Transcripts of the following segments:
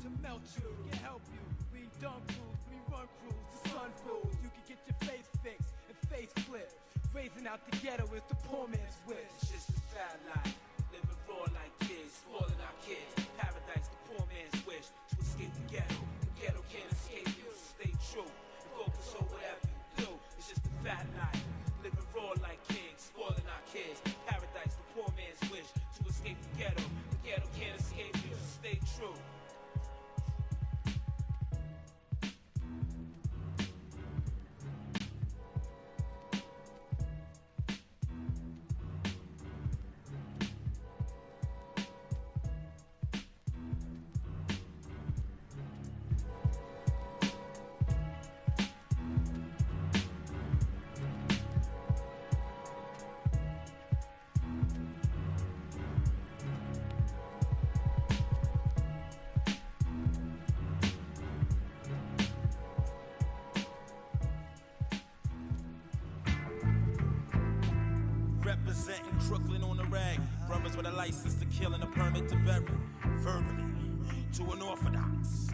to melt you, can help you. We dump crews, we run crews, the sun fools. You can get your face fixed and face flipped. Raising out the ghetto is the poor man's wish. It's just a fat life, living raw like kids, spoiling our kids. Paradise, the poor man's wish to escape the ghetto. The ghetto can't escape you, so stay true and focus on whatever you do. It's just a fat life, living raw like kings, spoiling our kids. Paradise, the poor man's wish to escape the ghetto. The ghetto can't escape you, so stay true. Representing Brooklyn on the rag. Brothers with a license to kill and a permit to bury. Verbally, to unorthodox.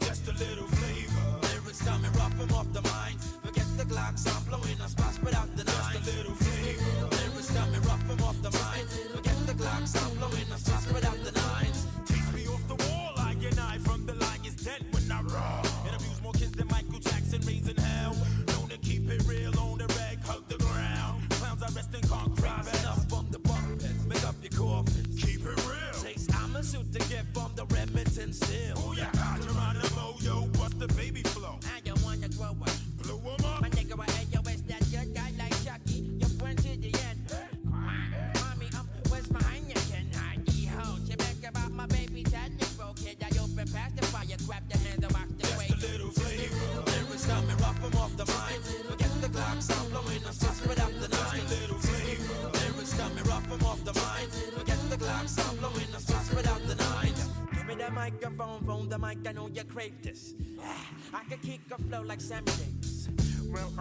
Just a little flavor. Lyrics coming rough from off the mind. Forget the Glocks, I'm blowing on spots, spread out the nine. Just a little flavor. Lyrics coming rough from off the mind. Forget the Glocks, I'm blowing on spots, spread out the nines. Teach me off the wall, I and I from the lion's den when I raw. And abuse more kids than Michael Jackson raising hell. Known to keep it real on the rag, hug the ground. Clowns are resting concrete. Rising up from the bunk beds, make up your coffin. Keep it real. Chase, I'm a shoot to get from the Remington still. Oh yeah, Geronimo, yo, bust the baby flow. I don't wanna grow up. Blew 'em up. My nigga, I yo, it's that good guy like Chucky. Your friend to the end. Mommy, where's my Heineken? ID ho. You back about my baby daddy, bro. Kid, I open past the fire, grab the hand and walk the way. Just a little flavor. Lyrics coming rough from off the mind. Forget the Glocks, I'm blowing on shots without the nine. Just a little flavor. Lyrics coming rough from off the mind. Forget the Glocks, I'm blowing on shots without the nine. Give me the microphone, phone the mic, I know you crave this. I can kick a flow like Sammy Davis. Well,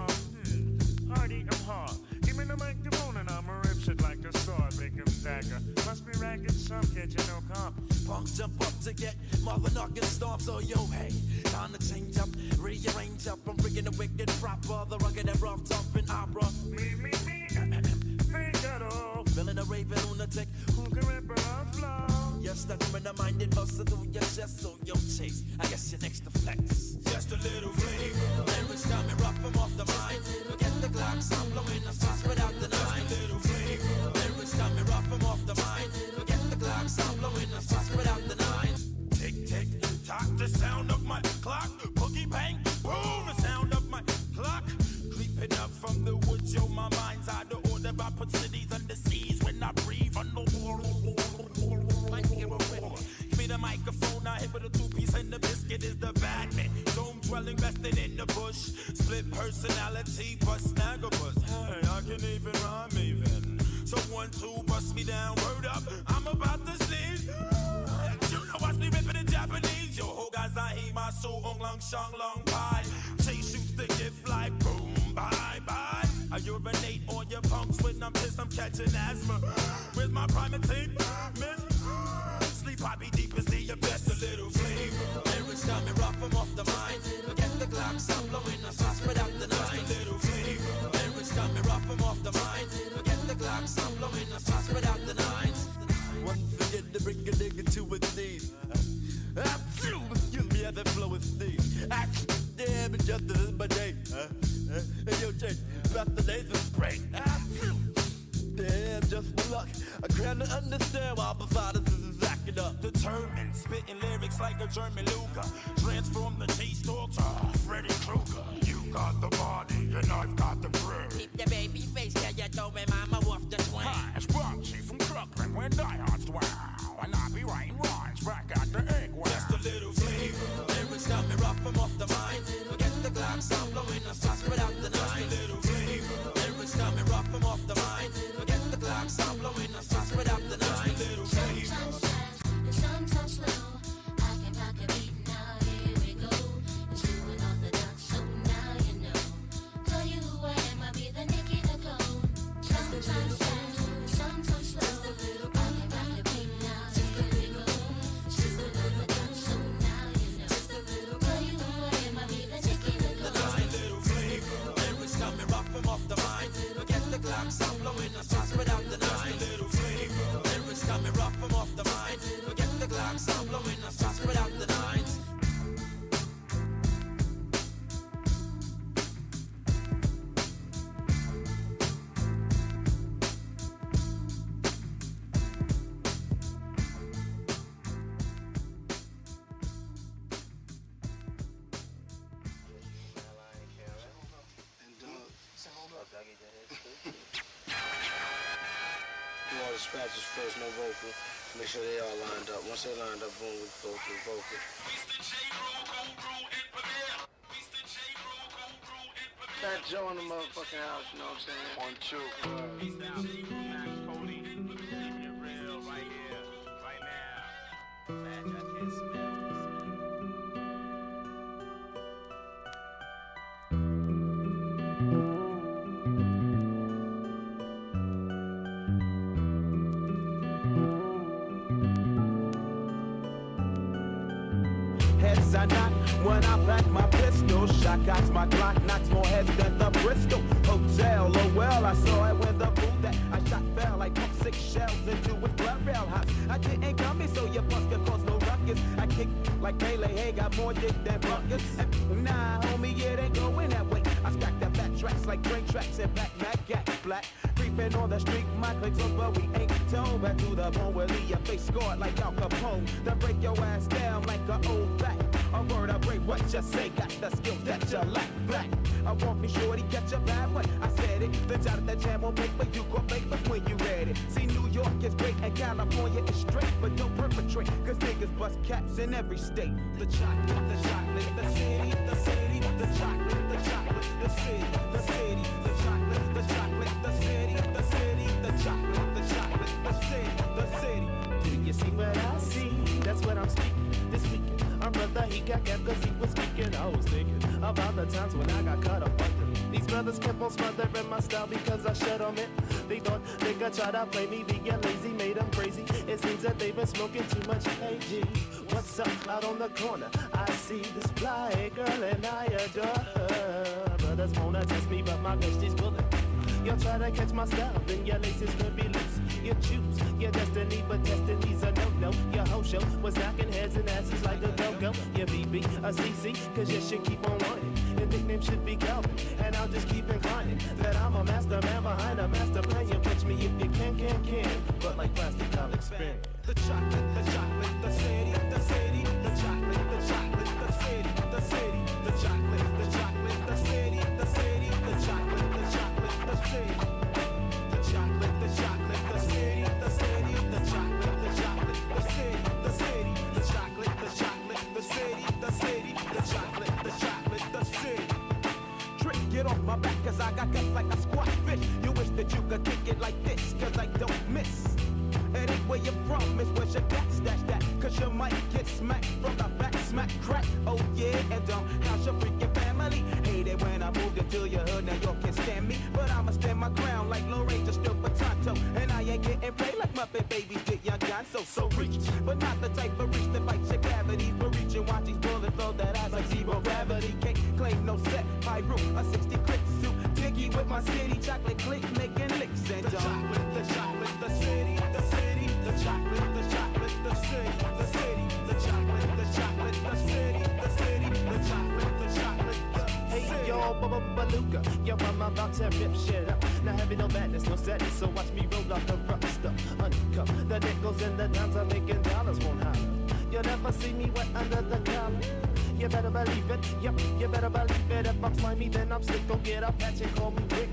hardy, I'm hard. Give me the microphone and I'ma rip shit like a sword, make him dagger. Must be ragged, some kid, you know, comp. Punks jump up to get mother knocking stomps. So yo, hey, time to change up, rearrange up. I'm bringing the wicked proper, the rugged and rough, tough and opera. Me, think at all. Feeling a raving lunatic Who can rip it off flow? Yes, that criminal-minded hustle through your chest. So yo, chase, I guess you're next to flex. Just a little flavor. Lyrics coming rough from off the mind. Forget the Glocks, I'm blowing the shots without the nine. Just a little flavor. Lyrics coming rough from off the mind. Forget the Glocks, I'm blowing the shots without the nine. Tick, tick, tock, the sound of my clock. Boogie bang, boom, the sound of my clock. Creeping up from the woods, yo, my mind's out of order. I put cities under siege when I breathe. Give me the microphone, I hit with a two-piece and the biscuit is the Batman. Dome dwelling, resting in the bush. Split personality, but snag a bus. Hey, I can even rhyme even. So 1, 2, bust me down, word up, I'm about to sneeze. You know watch me ripping in Japanese. Yo, ho guys, I hate my soul, hong long, shang long pie. Chase shoots the gift like boom, bye, bye. I urinate on your punks when I'm pissed, I'm catching asthma. Where's my primatine? Miss? Sleep, I be deep as the abyss. Just a little flavor. Lyrics coming rough from off the mind. Forget the Glocks, I'm blowing the shots without the nine. Just a little flavor. Lyrics coming rough from off the mind. Forget the Glocks, I'm blowing the shots without the nines. Once again to bring a nigga to his knees. Excuse me as I flow with thieves. Damn, justice is my day. Hey, yo, Jay, about the days is great. Damn, just my luck. I can't understand why my father is acting up. Determined, spitting lyrics like a German Luger. Transform the chase dog to Freddy Krueger. You got the body and I've got the brain. Keep the baby face, yeah, you're throwing mama off the twin. Hi, it's Bugsy from Brooklyn, where diehards dwell. And I be writing rhymes back at the egg well. Just a little flavor. Lyrics coming rough from off the mind. Forget the Glocks, I'm blowing the shots without the Just a nine. little flavor. Lyrics coming rough from off the mind. Forget the Glocks, I'm blowing the shots without the nine. Just a little flavor. Sometimes fast and sometimes slow. I can rock a beat now, here we go. It's doing all the dance, so now you know. Tell you who I am, I'll be the Nicki Nicole. Sometimes fast and sometimes slow. I can rock a beat now, here we go. It's doing all the dance. Glocks, I'm blowing the spots without the nines. Lyrics coming rough from off the mind. Forget the Glocks, I'm blowing the spots without the nines. Do all the scratches first, no vocal. Make sure they all lined up. Once they lined up, boom, we go through vocal. Fat Joe in the motherfucking house, you know what I'm saying? 1, 2. Heads I knock when I pack my pistol. Shot cocks my Glock, knocks more heads than the Bristol Hotel. Oh well, I saw it when the fool that I shot fell. Like pump 6 shells into his blood rail house. I didn't come in, so your bus could cause no ruckus. I kick like Pele, hey, got more dick than buckets. Nah, homie, it ain't going that way. I stack the fat tracks like train tracks and back Mac gas black. Creeping on the street, my clicks on, but we ain't tone. Back to the bone, we'll leave your face scarred like Al Capone. Then break your ass down like an old back. A word I break what you say, got the skills that you lack. Black, I want me shorty, catch a bad one. I said it, then jotted that jam on paper. You call papers when you read it. See, New York is great and California is straight, but don't perpetrate, cause niggas bust caps in every state. The chocolate, the chocolate, the city, the city, the chocolate, the chocolate, the city, the city, the chocolate, the chocolate, the city, the city, the chocolate, the chocolate, the city, the city. Do you see what I see? That's what I'm speaking this weekend. Our brother, he got gas cause he was speaking. I was thinking about the times when I got caught up under. These brothers kept on smothering my style because I shut on it. They thought they could try to play me, being lazy, made them crazy. It seems that they've been smoking too much AG. What's up out on the corner? I see this fly girl and I adore her. Brothers wanna test me, but my bitch is bullet. You'll try to catch my style, then your laces could be loose. You choose your destiny, but destiny's a no-no. Your whole show was knocking heads and asses like a go-go. Your BB, a CC, cause your shit keep on running. Your nickname should be Calvin, and I'll just keep inclining that I'm a master man behind a master plan. You catch me if you can. But like plastic, I'll expand. The chocolate, the chocolate, the city, the city, the chocolate, the chocolate, the city, the city, the chocolate, the chocolate, the city, the city, the chocolate, the chocolate, the city, the chocolate, the chocolate, the city, the city, the chocolate, the chocolate, the city, the city, the chocolate, the chocolate, the city, the city, the chocolate, the chocolate, the city. Trick, get off my back, cause I got guts like a squat fish. You wish that you could kick it like this, cause I don't miss. It ain't where you're from, it's where your got stashed that. Cause you might get smacked from the back, smack crack. Oh yeah, and don't house your freaking family. Hate it when I moved into your hood, now y'all can't stand me. But I'ma stand my ground like Lorraine just stood for Tonto. And I ain't getting played like Muppet babies did young John. So reach, but not the type of reach that fights your cavities. But reach and watch these bullets throw that ass like zero gravity. Can't claim no set, high roof, a 60 click suit. Diggy with my city, chocolate click, making licks. And the chocolate, the chocolate, the city, the city, the chocolate, the chocolate, the city, the city, the chocolate, the chocolate, the city, the city, the chocolate, the chocolate, the city. Hey yo, Baluka, yo, I'm about to rip shit up. Not having no madness, no sadness, so watch me roll off the rough stuff. Uncut, the nickels and the dimes are making dollars, won't holler. You'll never see me wet under the collar. You better believe it, yep, you better believe it. If I'm slimy, then I'm slick, don't get up at you, call me Rick.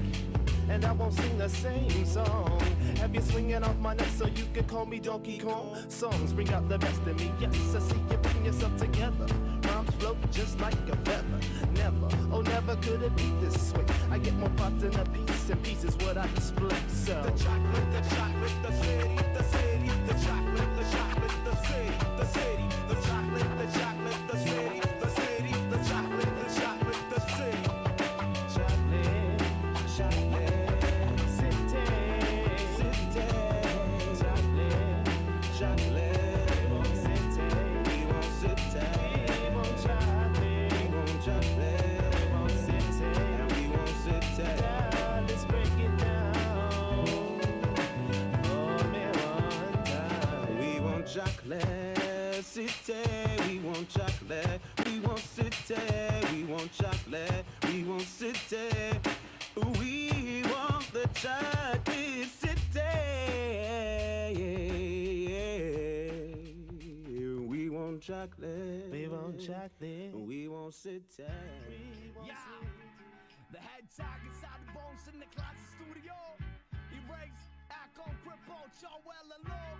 And I won't sing the same song. Have you swinging off my neck so you can call me Donkey Kong? Songs bring out the best in me, yes, I see you putting yourself together. Rhymes float just like a feather. Never, oh never could it be this way. I get more parts than a piece, and pieces what I display, so the chocolate, the chocolate, the city, the city, the chocolate, the chocolate, the city, the city, the chocolate, the chocolate, the city, the city, the chocolate, the chocolate, the city. Chocolate, chocolate, city, city, chocolate, chocolate, we want city, we want city, we want chocolate, we want chocolate, we want city, and we want city. Let's break it down. city. We want chocolate. We want city. We want the chocolate city. We want chocolate. We want chocolate. We want city. The head tag inside the bones in the Que4 Studio. Erase, Echo, Cripple, Joel, and Low.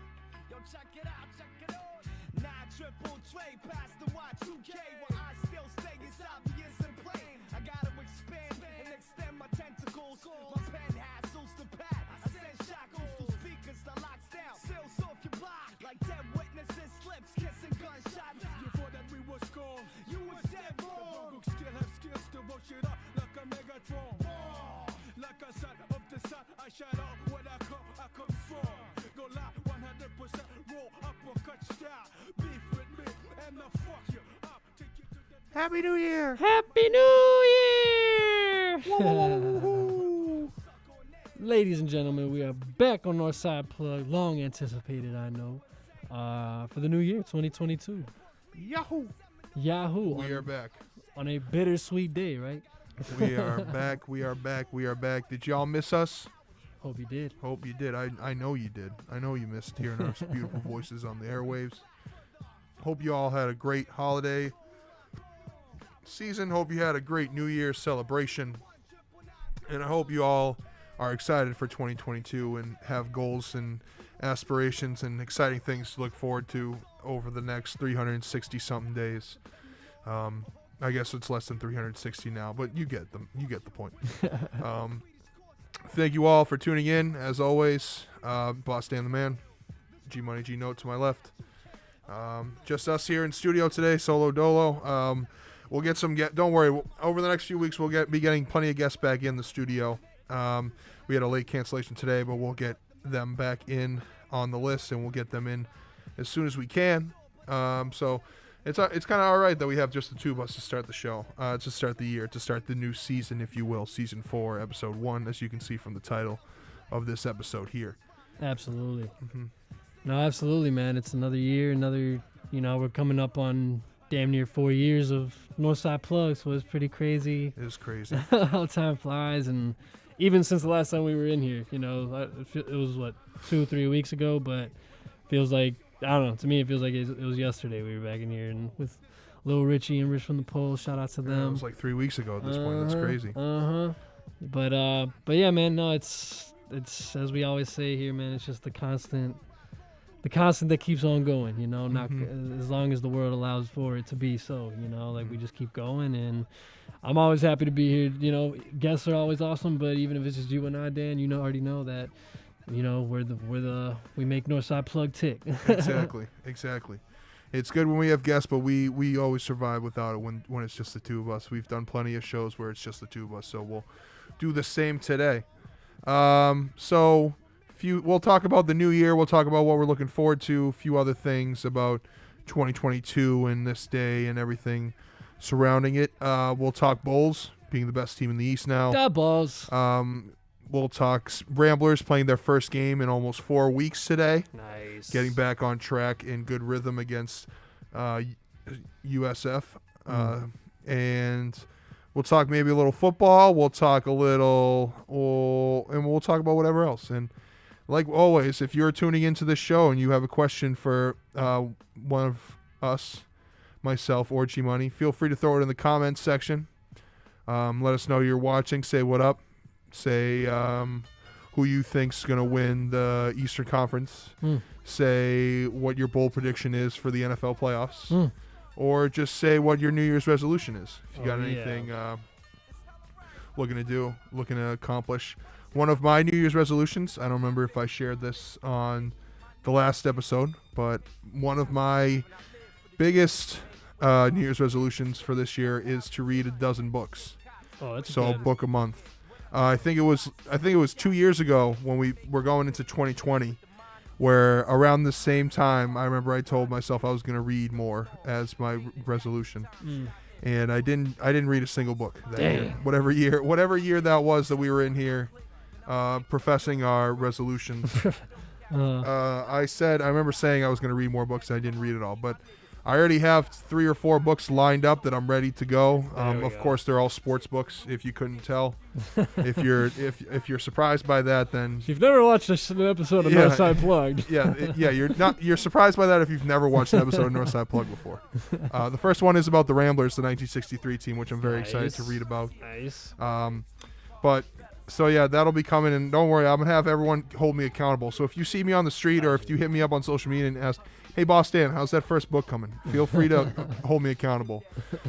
Yo, check it out, check it out. 9 triple trade past the Y2K. While I still stay inside the instant plane. I gotta expand and extend my tentacles. My pen hassles to pad. I send shackles to speakers that locks down. Seals off your block like dead witnesses, slips, kissing gunshots. You thought that we was gone. You was dead wrong. Still have skills to rush it up like a Megatron. Like a son of the sun, I shut up when I come strong. Go live 100% roll uppercut style. Beef with me and the fuck you up. Take you to the Happy New Year! Happy New Year! Ladies and gentlemen, we are back on Northside Plugged. Long anticipated, I know. For the new year, 2022. Yahoo! Yahoo! We are back. On a bittersweet day, right? We are back. We are back. We are back. Did y'all miss us? Hope you did. Hope you did. I know you did. I know you missed hearing our beautiful voices on the airwaves. Hope you all had a great holiday season. Hope you had a great New Year's celebration. And I hope you all are excited for 2022 and have goals and aspirations and exciting things to look forward to over the next 360-something days. I guess it's less than 360 now, but you get them. You get the point. Thank you all for tuning in. As always, BossDan the man, G Money G Note to my left. Just us here in studio today, solo dolo. We'll get some. Don't worry. Over the next few weeks, we'll be getting plenty of guests back in the studio. We had a late cancellation today, but we'll get them back in on the list, and we'll get them in as soon as we can. So. It's kind of all right that we have just the two of us to start the show, to start the year, to start the new season, if you will, Season 4, Episode 1, as you can see from the title of this episode here. Absolutely. Mm-hmm. No, absolutely, man. It's another year, we're coming up on damn near 4 years of Northside Plugged, so it's pretty crazy. It is crazy. How time flies, and even since the last time we were in here, it was, 2 or 3 weeks ago, but feels like, I don't know. To me, it feels like it was yesterday we were back in here, and with Lil Richie and Rich from the Pole. Shout out to them. It was like 3 weeks ago at this point. That's crazy. But yeah, man. No, it's as we always say here, man. It's just the constant that keeps on going. Not as long as the world allows for it to be so. We just keep going, and I'm always happy to be here. Guests are always awesome, but even if it's just you and I, Dan, already know that. We make Northside Plugged tick. Exactly. It's good when we have guests, but we always survive without it when it's just the two of us. We've done plenty of shows where it's just the two of us, so we'll do the same today. So we'll talk about the new year. We'll talk about what we're looking forward to. A few other things about 2022 and this day and everything surrounding it. We'll talk Bulls being the best team in the East now. The Bulls. We'll talk Ramblers playing their first game in almost 4 weeks today. Nice. Getting back on track in good rhythm against USF. And we'll talk maybe a little football. We'll talk a little, and we'll talk about whatever else. And like always, if you're tuning into this show and you have a question for one of us, myself, or G Money, feel free to throw it in the comments section. Let us know you're watching. Say what up. Say who you think's going to win the Eastern Conference. Say what your bold prediction is for the NFL playoffs. Or just say what your New Year's resolution is. If you got anything looking to accomplish. One of my New Year's resolutions, I don't remember if I shared this on the last episode, but one of my biggest New Year's resolutions for this year is to read a dozen books. Oh, that's so a book a month. I think it was 2 years ago when we were going into 2020, where around the same time I remember I told myself I was going to read more as my resolution, and I didn't read a single book that year. Whatever year that was that we were in here, professing our resolutions. I remember saying I was going to read more books, and I didn't read it all, but I already have 3 or 4 books lined up that I'm ready to go. There we Of go. course, they're all sports books. If you couldn't tell, if you're surprised by that, then If you've never watched an episode of Yeah. Northside Plugged, you're surprised by that if you've never watched an episode of Northside Plug before. The first one is about the Ramblers, the 1963 team, which I'm very excited to Nice. read about. nice. But so yeah, that'll be coming, and don't worry, I'm gonna have everyone hold me accountable. So if you see me on the street or if you hit me up on social media and ask, "Hey, Boss Dan, how's that first book coming?" Feel free to hold me accountable,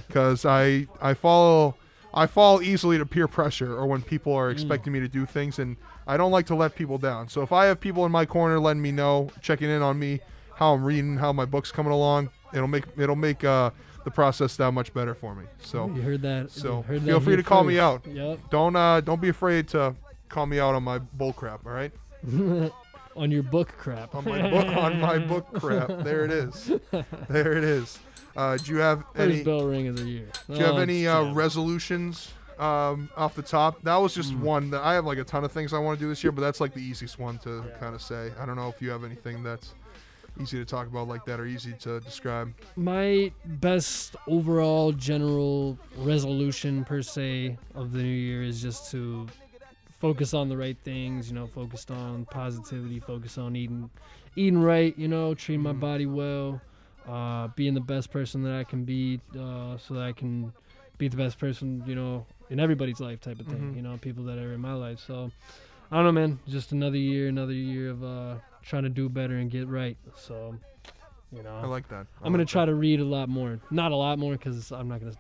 because I fall easily to peer pressure or when people are expecting me to do things, and I don't like to let people down. So if I have people in my corner letting me know, checking in on me, how I'm reading, how my book's coming along, it'll make the process that much better for me. So You heard that. so you heard feel that free here to call me first. out. Yep. Don't be afraid to call me out on my bull crap. All right, On your book crap. on my book crap. There it is. There it is. Do you have First any? bell ring of the year. Do you have Oh, any it's sad. resolutions off the top? That was just one. That I have like a ton of things I want to do this year, but that's like the easiest one to kind of say. I don't know if you have anything that's easy to talk about like that or easy to describe. My best overall general resolution per se of the new year is just to focus on the right things, focused on positivity, focus on eating right, treating my body well, being the best person that I can be, so that I can be the best person, in everybody's life type of thing, people that are in my life. So I don't know, man, just another year of trying to do better and get right. So, I like that. I'm going to try to read a lot more. Not a lot more, because I'm not going to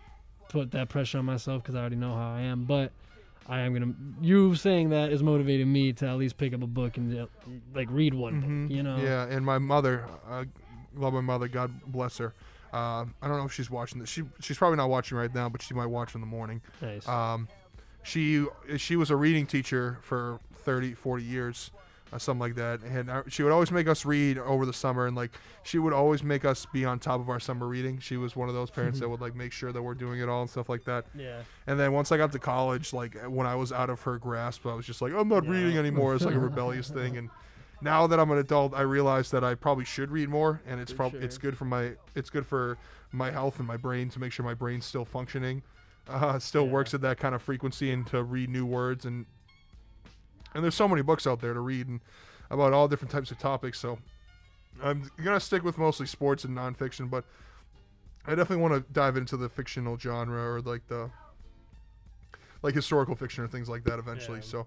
put that pressure on myself, because I already know how I am. But I am going to... You saying that is motivating me to at least pick up a book and, read one day, Yeah, and my mother, love my mother, God bless her. I don't know if she's watching this. She's probably not watching right now, but she might watch in the morning. Nice. She was a reading teacher for 30, 40 years. Something like that, and she would always make us read over the summer, and she would always make us be on top of our summer reading. She was one of those parents that would make sure that we're doing it all and stuff like that. Yeah. And then once I got to college, when I was out of her grasp, I was just like, I'm not reading anymore. It's like a rebellious thing. And now that I'm an adult, I realize that I probably should read more, and it's it's good for my health and my brain, to make sure my brain's still functioning, still works at that kind of frequency, and to read new words. And there's so many books out there to read and about all different types of topics. So I'm gonna stick with mostly sports and nonfiction, but I definitely want to dive into the fictional genre, or the historical fiction or things like that eventually. So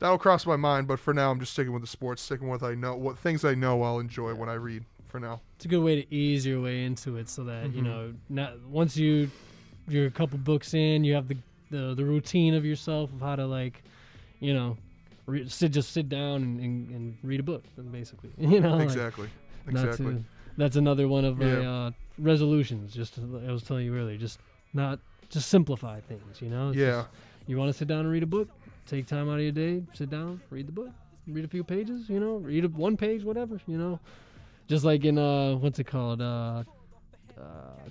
that'll cross my mind. But for now, I'm just sticking with the sports, sticking with what things I know I'll enjoy when I read. For now, It's a good way to ease your way into it, so that not once you're a couple books in, you have the routine of yourself of how to sit down and read a book, basically. Exactly. That's another one of my resolutions. I was telling you earlier, just simplify things. It's just, you want to sit down and read a book, take time out of your day, sit down, read the book, read a few pages. Read one page, whatever. Just like in what's it called,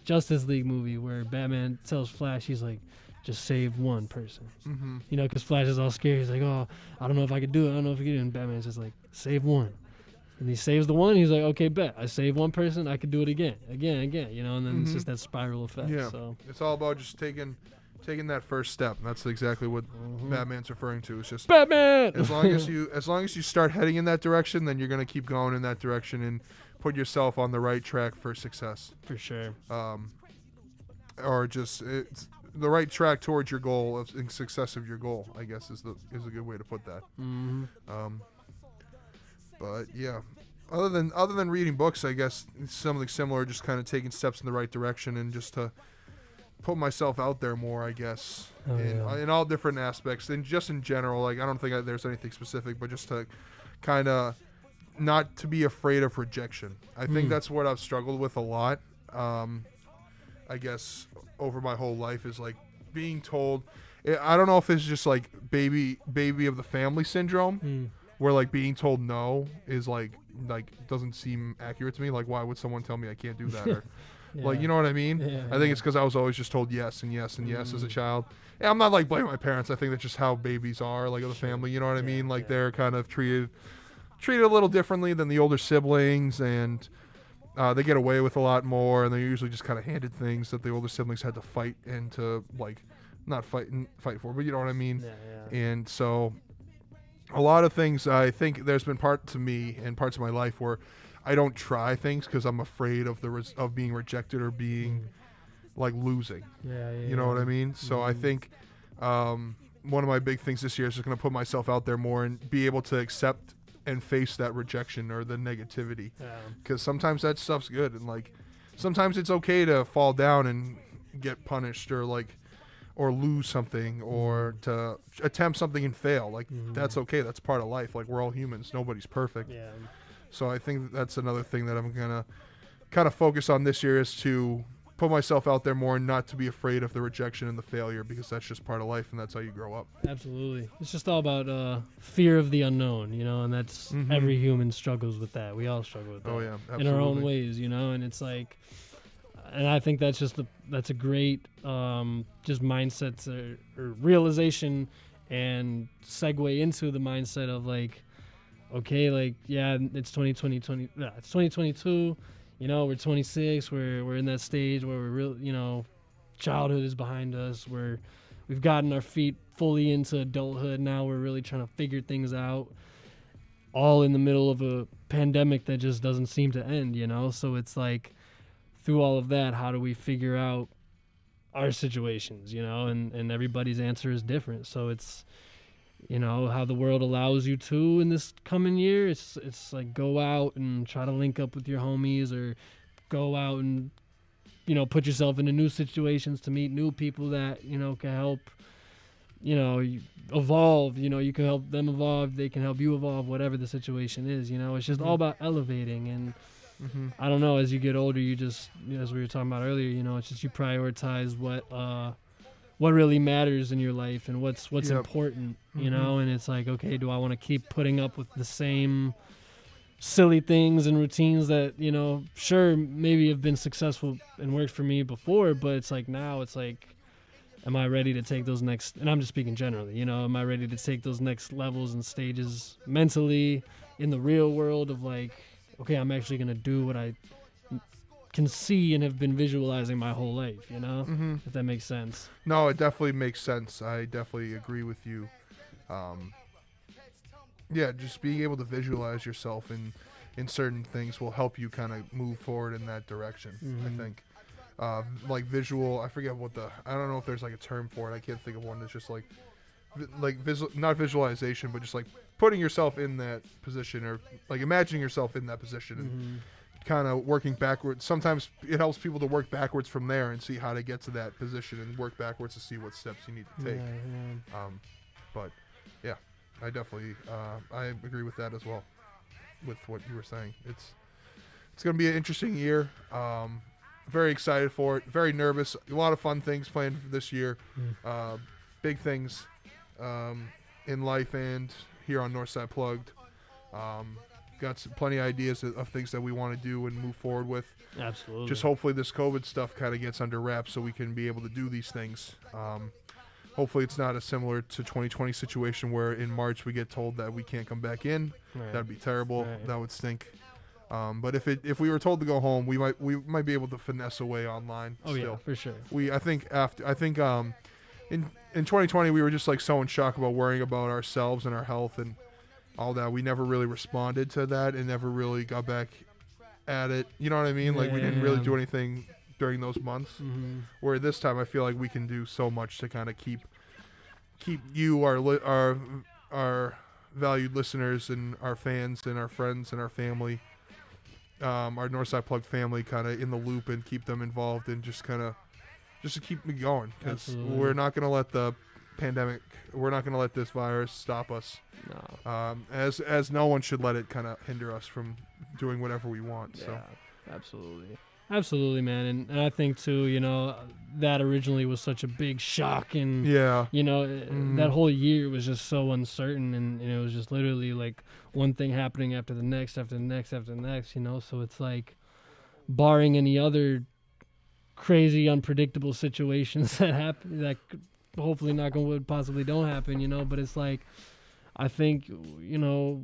Justice League movie, where Batman tells Flash, he's like, just save one person. Because Flash is all scared. He's like, oh, I don't know if I could do it. I don't know if I can do it. And Batman's just like, save one. And he saves the one. He's like, okay, bet. I save one person. I could do it again. And then it's just that spiral effect. Yeah. So It's all about just taking that first step. That's exactly what Batman's referring to. It's just Batman! as long as you start heading in that direction, then you're going to keep going in that direction and put yourself on the right track for success. For sure. Or just it's the right track towards your goal of success of your goal, I guess is a good way to put that. But yeah, other than reading books, I guess it's something similar, just kind of taking steps in the right direction and just to put myself out there more, I guess, in all different aspects, and just in general. I don't think there's anything specific, but just to kind of not to be afraid of rejection. I think that's what I've struggled with a lot. I guess over my whole life is being told. I don't know if it's just baby of the family syndrome, where being told no is doesn't seem accurate to me. Why would someone tell me I can't do that? Or you know what I mean? I think it's because I was always just told yes and yes and yes as a child. And I'm not blaming my parents. I think that's just how babies are, of the family. You know what I mean? They're kind of treated a little differently than the older siblings, and they get away with a lot more, and they're usually just kind of handed things that the older siblings had to fight and to like not fight for, but you know what I mean. Yeah. And so a lot of things, I think there's been parts of me and parts of my life where I don't try things because I'm afraid of of being rejected or being like losing. Yeah. You know what I mean? So I think one of my big things this year is just going to put myself out there more and be able to accept and face that rejection or the negativity. Because sometimes that stuff's good, and like sometimes it's okay to fall down and get punished or lose something or to attempt something and fail. Like that's okay. That's part of life. Like we're all humans. Nobody's perfect. Yeah. So I think that's another thing that I'm gonna kind of focus on this year is to put myself out there more and not to be afraid of the rejection and the failure, because that's just part of life and that's how you grow up. Absolutely. It's just all about fear of the unknown, you know, and that's every human struggles with that. We all struggle with that. Oh yeah, absolutely. In our own ways, you know, and it's like, and I think that's just that's a great just mindset or realization and segue into the mindset of like, okay, like, yeah, it's 2022, you know, we're 26, we're in that stage where we're real, you know, childhood is behind us, we've gotten our feet fully into adulthood, now we're really trying to figure things out, all in the middle of a pandemic that just doesn't seem to end, you know, so it's like, through all of that, how do we figure out our situations, you know, and everybody's answer is different, so it's, you know, how the world allows you to in this coming year. It's like go out and try to link up with your homies, or go out and, you know, put yourself into new situations to meet new people that, you know, can help, you know, you evolve. You know, you can help them evolve. They can help you evolve, whatever the situation is. You know, it's just all about elevating. And I don't know, as you get older, you just, you know, as we were talking about earlier, you know, it's just you prioritize what really matters in your life and what's important, you know, and it's like, okay, do I want to keep putting up with the same silly things and routines that, you know, sure, maybe have been successful and worked for me before, but it's like now it's like, am I ready to take those next, and I'm just speaking generally, you know, am I ready to take those next levels and stages mentally in the real world of like, okay, I'm actually going to do what I can see and have been visualizing my whole life, you know, if that makes sense. No, it definitely makes sense. I definitely agree with you. Yeah, just being able to visualize yourself in certain things will help you kind of move forward in that direction, I think. Like visual, I forget I don't know if there's like a term for it. I can't think of one that's just like not visualization, but just like putting yourself in that position, or like imagining yourself in that position and kind of working backwards. Sometimes it helps people to work backwards from there and see how to get to that position and work backwards to see what steps you need to take. But yeah, I definitely I agree with that as well, with what you were saying. It's going to be an interesting year. Very excited for it. Very nervous. A lot of fun things planned for this year. Big things in life and here on Northside Plugged. Got plenty of ideas of things that we want to do and move forward with. Absolutely. Just hopefully this COVID stuff kind of gets under wraps so we can be able to do these things. Hopefully it's not a similar to 2020 situation where in March we get told that we can't come back in. Right. That'd be terrible. Right. That would stink. But if we were told to go home, we might be able to finesse a way online. Oh still. yeah, for sure. I think in 2020 we were just like so in shock about worrying about ourselves and our health and all that. We never really responded to that and never really got back at it. You know what I mean? Like we didn't really do anything during those months. Where this time I feel like we can do so much to kind of keep you, our valued listeners and our fans and our friends and our family, our Northside Plug family, kind of in the loop and keep them involved and just to keep me going, because we're not going to let the pandemic, we're not going to let this virus stop us. No. As no one should let it kind of hinder us from doing whatever we want. Yeah, so absolutely, man. And I think too, you know, that originally was such a big shock, and you know, that whole year was just so uncertain, and it was just literally like one thing happening after the next, after the next, after the next, you know. So it's like, barring any other crazy, unpredictable situations that happen, that hopefully knock on wood possibly don't happen, you know. But it's like, I think, you know,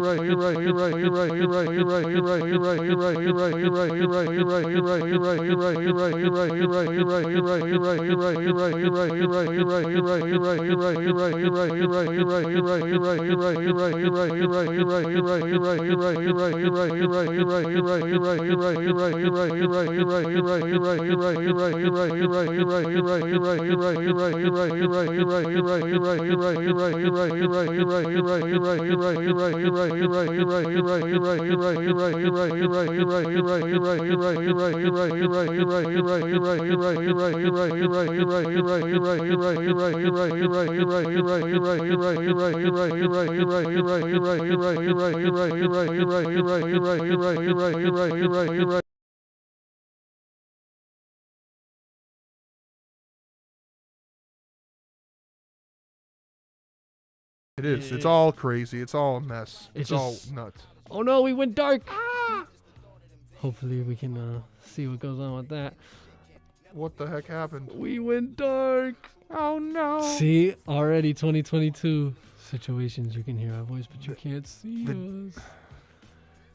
It is. It's all crazy. It's all a mess. It's all just- nuts. Oh no, we went dark. Hopefully we can see what goes on with that. What the heck happened? We went dark. Oh no. See, already 2022 situations. You can hear our voice, but you can't see us.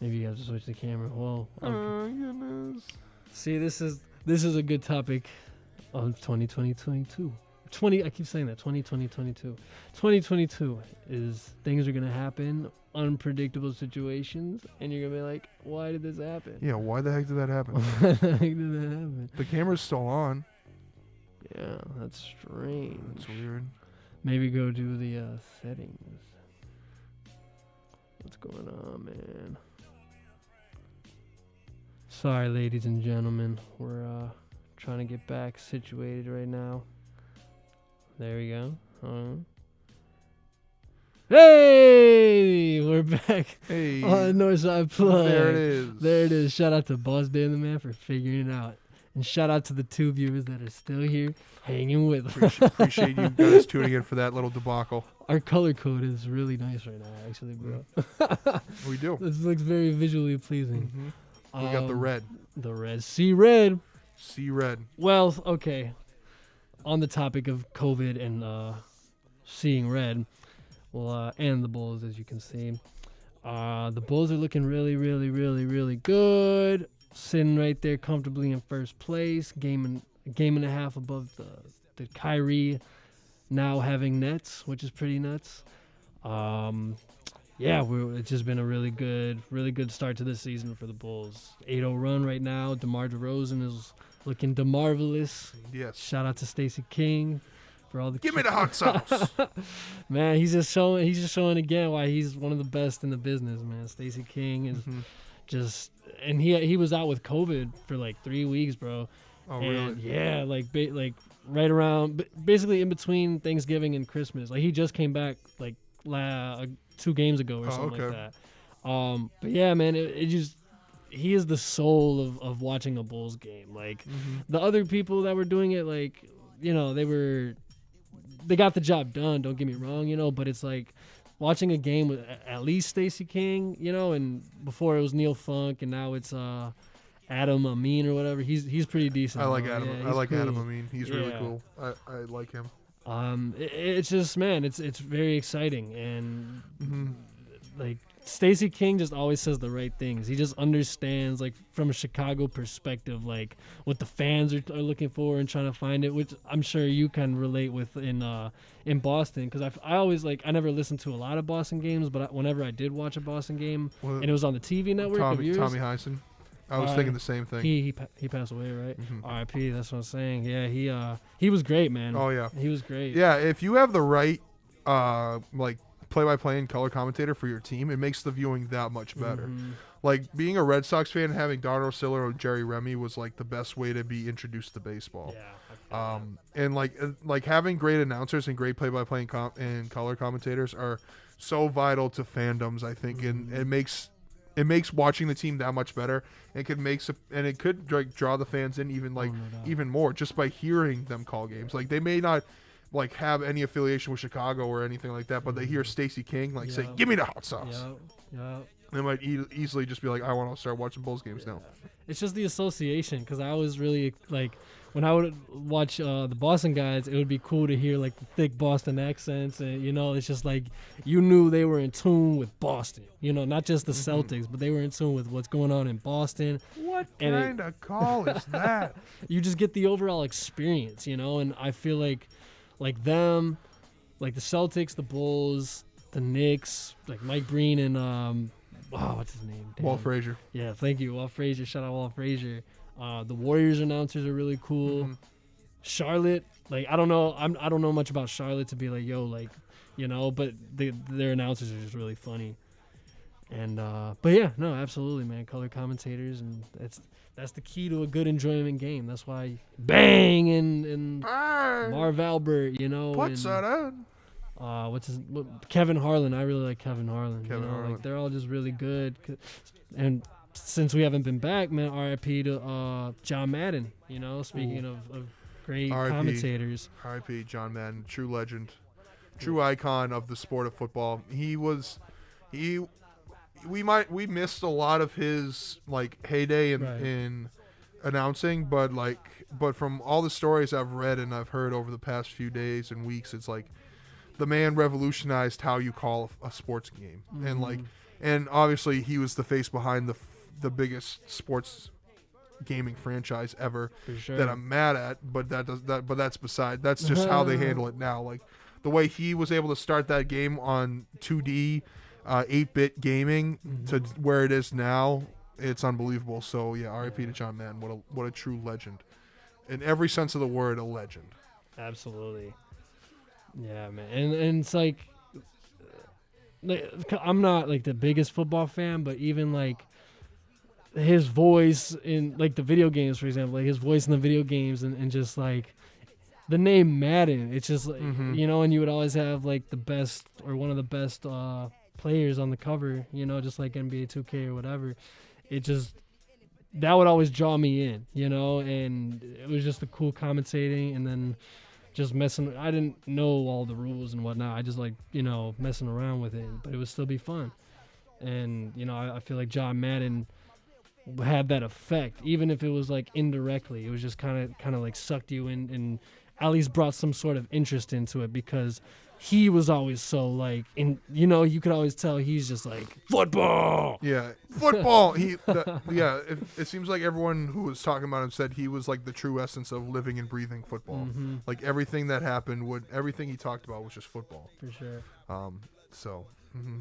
Maybe you have to switch the camera. Whoa. Okay. Oh goodness. See, this is a good topic of 2022. I keep saying that 2022. 2022 is things are gonna happen, unpredictable situations, and you're gonna be like, why did this happen? Yeah, why the heck did that happen? Why the heck did that happen? The camera's still on. Yeah, that's strange. That's weird. Maybe go do the settings. What's going on, man? Sorry, ladies and gentlemen. We're trying to get back situated right now. There we go. Hey! We're back Hey. on Northside Plugged. There it is. There it is. Shout out to BossDan the man for figuring it out. And shout out to the 2 viewers that are still here hanging with us. Appreciate you guys tuning in for that little debacle. Our color code is really nice right now, actually, bro. We do. This looks very visually pleasing. We got the red. The red. See red. See red. Well, okay. On the topic of COVID and seeing red, well, and the Bulls, as you can see, the Bulls are looking really, really, really, really good. Sitting right there comfortably in first place. Game and a half above the Kyrie now having Nets, which is pretty nuts. Yeah, it's just been a really good start to this season for the Bulls. 8-0 run right now. DeMar DeRozan is looking DeMarvelous. Yes. Shout out to Stacey King for all the. Give me the hot sauce. Man, he's just showing again why he's one of the best in the business, man. Stacey King is just, and he was out with COVID for like 3 weeks, bro. Oh, and really? yeah, like right around, basically in between Thanksgiving and Christmas. Like he just came back like 2 games ago or something like that. But yeah, man, it just, he is the soul of watching a Bulls game. Like the other people that were doing it, like, you know, they were they got the job done. Don't get me wrong, you know, but it's like watching a game with at least Stacey King, you know, and before it was Neil Funk, and now it's Adam Amin or whatever. He's pretty decent. I like bro. Adam. Yeah, I like cool. Adam Amin. He's really Yeah. cool. I like him. It's just, man, it's very exciting, and Mm-hmm. like Stacey King just always says the right things. He just understands, like, from a Chicago perspective, like what the fans are looking for and trying to find it, which I'm sure you can relate with in Boston, because I always, like, I never listened to a lot of Boston games, but whenever I did watch a Boston game Well, and it was on the TV network of yours, Tommy Heisen. I was thinking the same thing. he passed away, right? Mhm. R.I.P. That's what I'm saying. Yeah, he was great, man. Oh yeah. He was great. Yeah, if you have the right like play-by-play and color commentator for your team, it makes the viewing that much better. Mhm. Like being a Red Sox fan and having Don Orsillo or Jerry Remy was like the best way to be introduced to baseball. Yeah. And like having great announcers and great play-by-play and color commentators are so vital to fandoms, I think, and it makes watching the team that much better. It could like draw the fans in even like no doubt. even more just by hearing them call games. Like they may not like have any affiliation with Chicago or anything like that, but they hear Stacey King like say, Yeah. "Give me the hot sauce." Yeah. They might easily just be like, "I want to start watching Bulls games now." It's just the association, because I was really like, when I would watch the Boston guys, it would be cool to hear like the thick Boston accents, and you know, it's just like you knew they were in tune with Boston. You know, not just the Celtics, but they were in tune with what's going on in Boston. What And it- kind of call is that? You just get the overall experience, you know, and I feel like them, like the Celtics, the Bulls, the Knicks, like Mike Breen and what's his name? Damn. Walt Frazier. Yeah, thank you, Walt Frazier. Shout out Walt Frazier. The Warriors announcers are really cool. Mhm. Charlotte, like I don't know much about Charlotte to be like, yo, like, you know, but their announcers are just really funny. And but yeah, no, absolutely, man. Color commentators, and that's the key to a good enjoyment game. That's why Bang and Marv Albert, you know, What's and, that? Kevin Harlan. I really like Kevin Harlan. Kevin you know, Harlan. like they're all just really good. And since we haven't been back, man, R.I.P. to John Madden. You know, speaking of great R.I.P. commentators. R.I.P. John Madden, true legend, true icon of the sport of football. We missed a lot of his like heyday in announcing, but from all the stories I've read and I've heard over the past few days and weeks, it's like the man revolutionized how you call a sports game, and obviously he was the face behind the biggest sports gaming franchise ever For sure. that I'm mad at, but that's just how they handle it now. Like the way he was able to start that game on 2D 8-bit gaming to where it is now, it's unbelievable. So yeah, R.I.P. to John Madden. What a true legend, in every sense of the word, a legend. Absolutely. Yeah, man. And it's like I'm not like the biggest football fan, but even like his voice in like the video games, for example, like his voice in the video games and just like the name Madden, it's just like, you know, and you would always have like the best or one of the best players on the cover, you know, just like NBA 2K or whatever. That would always draw me in, you know, and it was just the cool commentating, and then just I didn't know all the rules and whatnot. I just like, you know, messing around with it, but it would still be fun. And, you know, I feel like John Madden had that effect, even if it was like indirectly. It was just kind of like sucked you in and at least brought some sort of interest into it, because he was always so like, you know, you could always tell he's just like football. Yeah, football. It seems like everyone who was talking about him said he was like the true essence of living and breathing football. Like everything that happened, everything he talked about was just football. For sure. So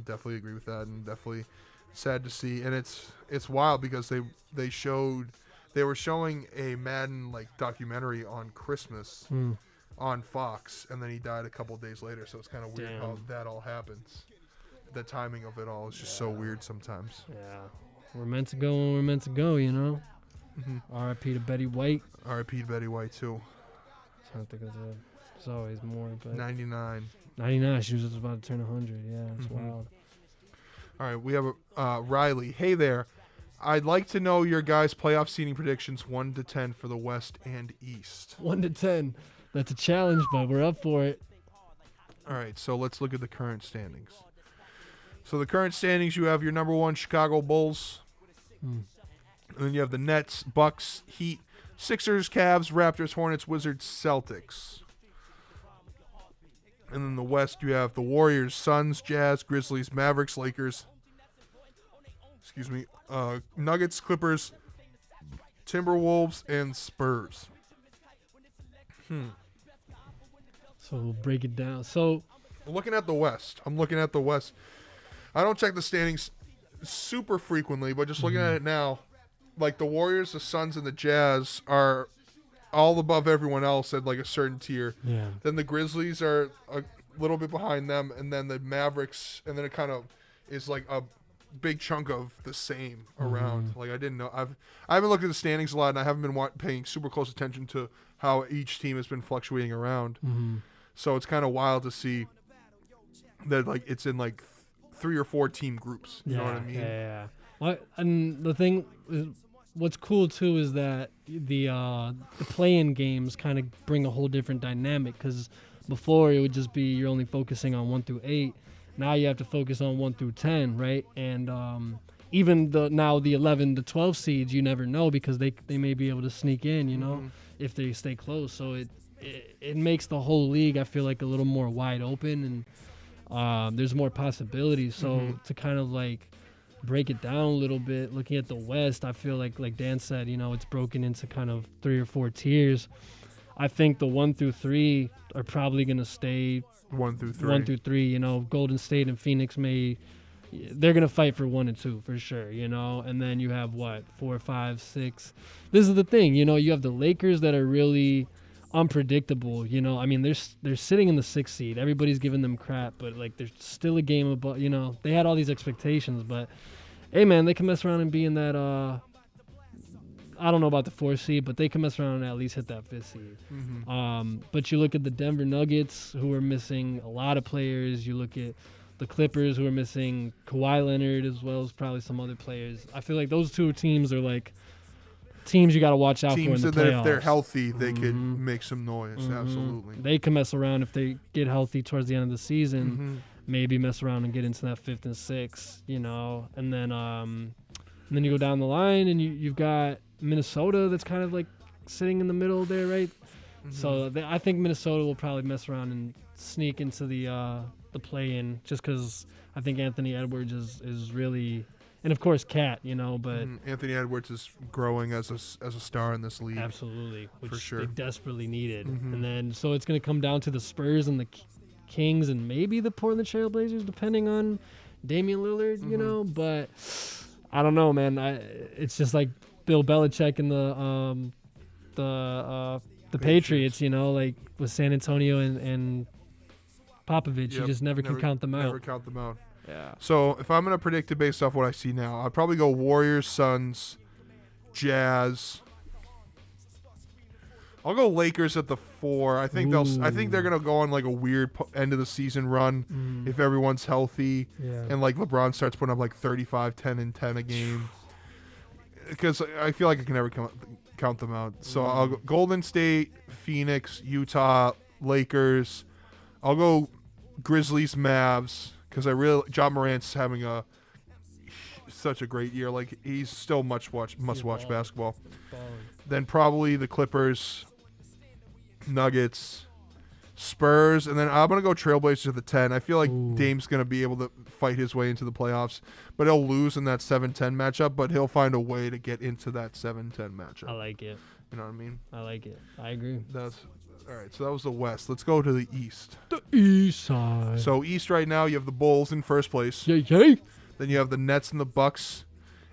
definitely agree with that, and definitely sad to see. And it's wild because they were showing a Madden like documentary on Christmas on Fox, and then he died a couple days later. So it's kind of weird how that all happens. The timing of it all is just so weird sometimes. Yeah, we're meant to go when we're meant to go, you know. R.I.P. to Betty White. R.I.P. to Betty White too. I think it's always more, but 99. 99. She was just about to turn 100. Yeah, it's wild. All right, we have Riley. Hey there. I'd like to know your guys' playoff seeding predictions 1 to 10 for the West and East. 1 to 10. That's a challenge, but we're up for it. All right, so let's look at the current standings. So the current standings, you have your number 1 Chicago Bulls. And then you have the Nets, Bucks, Heat, Sixers, Cavs, Raptors, Hornets, Wizards, Celtics. And then the West, you have the Warriors, Suns, Jazz, Grizzlies, Mavericks, Lakers. Nuggets, Clippers, Timberwolves, and Spurs. So we'll break it down. So Looking at the West. I'm looking at the West. I don't check the standings super frequently, but just looking at it now, like the Warriors, the Suns, and the Jazz are all above everyone else at like a certain tier. yeah, Then the Grizzlies are a little bit behind them, and then the Mavericks, and then it kind of is like a big chunk of the same around. Like I didn't know. I haven't looked at the standings a lot, and I haven't been paying super close attention to how each team has been fluctuating around. So it's kind of wild to see that like it's in like 3 or 4 team groups. You know what I mean? Yeah. Well, and the thing is, what's cool too is that the play-in games kind of bring a whole different dynamic, because before it would just be you're only focusing on 1 through 8. Now you have to focus on 1 through 10, right? And even the 11 to 12 seeds, you never know, because they may be able to sneak in, you know, if they stay close. So it makes the whole league, I feel like, a little more wide open, and there's more possibilities. So to kind of like break it down a little bit, looking at the West, I feel like Dan said, you know, it's broken into kind of 3 or 4 tiers. I think the 1 through 3 are probably going to stay 1 through 3. 1 through 3, you know, Golden State and Phoenix they're going to fight for 1 and 2 for sure, you know, and then you have 4, 5, 6. This is the thing, you know, you have the Lakers that are really unpredictable, you know. I mean, they're sitting in the 6th seed. Everybody's giving them crap, but like they're still a game above, you know. They had all these expectations, but hey man, they can mess around and be in that I don't know about the 4th seed, but they can mess around and at least hit that 5th seed. But you look at the Denver Nuggets, who are missing a lot of players. You look at the Clippers, who are missing Kawhi Leonard, as well as probably some other players. I feel like those 2 teams are like teams you got to watch out for in the playoffs. Teams that if they're healthy, they could make some noise. Absolutely. They can mess around if they get healthy towards the end of the season. Maybe mess around and get into that 5th and 6th, you know. And then you go down the line, and you've got Minnesota that's kind of like sitting in the middle there, right? So I think Minnesota will probably mess around and sneak into the play-in, just because I think Anthony Edwards is really, and of course Cat, you know, but Anthony Edwards is growing as a star in this league. Absolutely, which for sure they desperately needed. And then so it's going to come down to the Spurs and the Kings and maybe the Portland Trail Blazers, depending on Damian Lillard, you know. But I don't know, man. It's just like Bill Belichick and the Patriots, you know, like with San Antonio and Popovich. You just never can count them out. Never count them out. Yeah. So if I'm going to predict it based off what I see now, I'd probably go Warriors, Suns, Jazz. I'll go Lakers at the 4. I think I think they're gonna go on like a weird end of the season run if everyone's healthy and like LeBron starts putting up like 35, 10, and 10 a game. Because I feel like I can never count them out. So I'll go Golden State, Phoenix, Utah, Lakers. I'll go Grizzlies, Mavs, because John Morant's having such a great year. Like he's still must watch basketball. Then probably the Clippers, Nuggets, Spurs, and then I'm going to go Trailblazers at the 10. I feel like Dame's going to be able to fight his way into the playoffs, but he'll lose in that 7-10 matchup, but he'll find a way to get into that 7-10 matchup. I like it. You know what I mean? I like it. I agree. All right, so that was the West. Let's go to the East. The East side. So East right now, you have the Bulls in first place. Yay. Then you have the Nets and the Bucks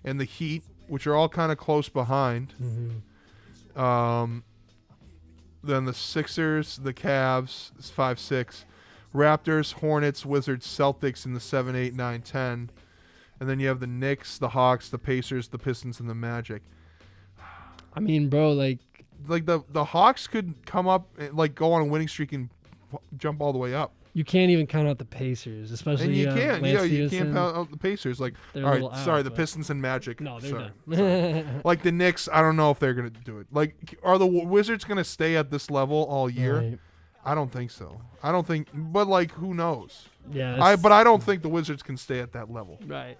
and the Heat, which are all kind of close behind. Then the Sixers, the Cavs, 5-6. Raptors, Hornets, Wizards, Celtics in the 7, 8, 9, 10. And then you have the Knicks, the Hawks, the Pacers, the Pistons, and the Magic. I mean, bro, like the Hawks could come up, like go on a winning streak and jump all the way up. You can't even count out the Pacers, especially and you can't. Lance You Stevenson. can't count out the Pacers. Like, They're all right, out, the Pistons and Magic. No, they're done. Like the Knicks, I don't know if they're gonna do it. Like, are the Wizards gonna stay at this level all year? Right. I don't think so. I don't think, but like, who knows? Yeah. But I don't think the Wizards can stay at that level. Right.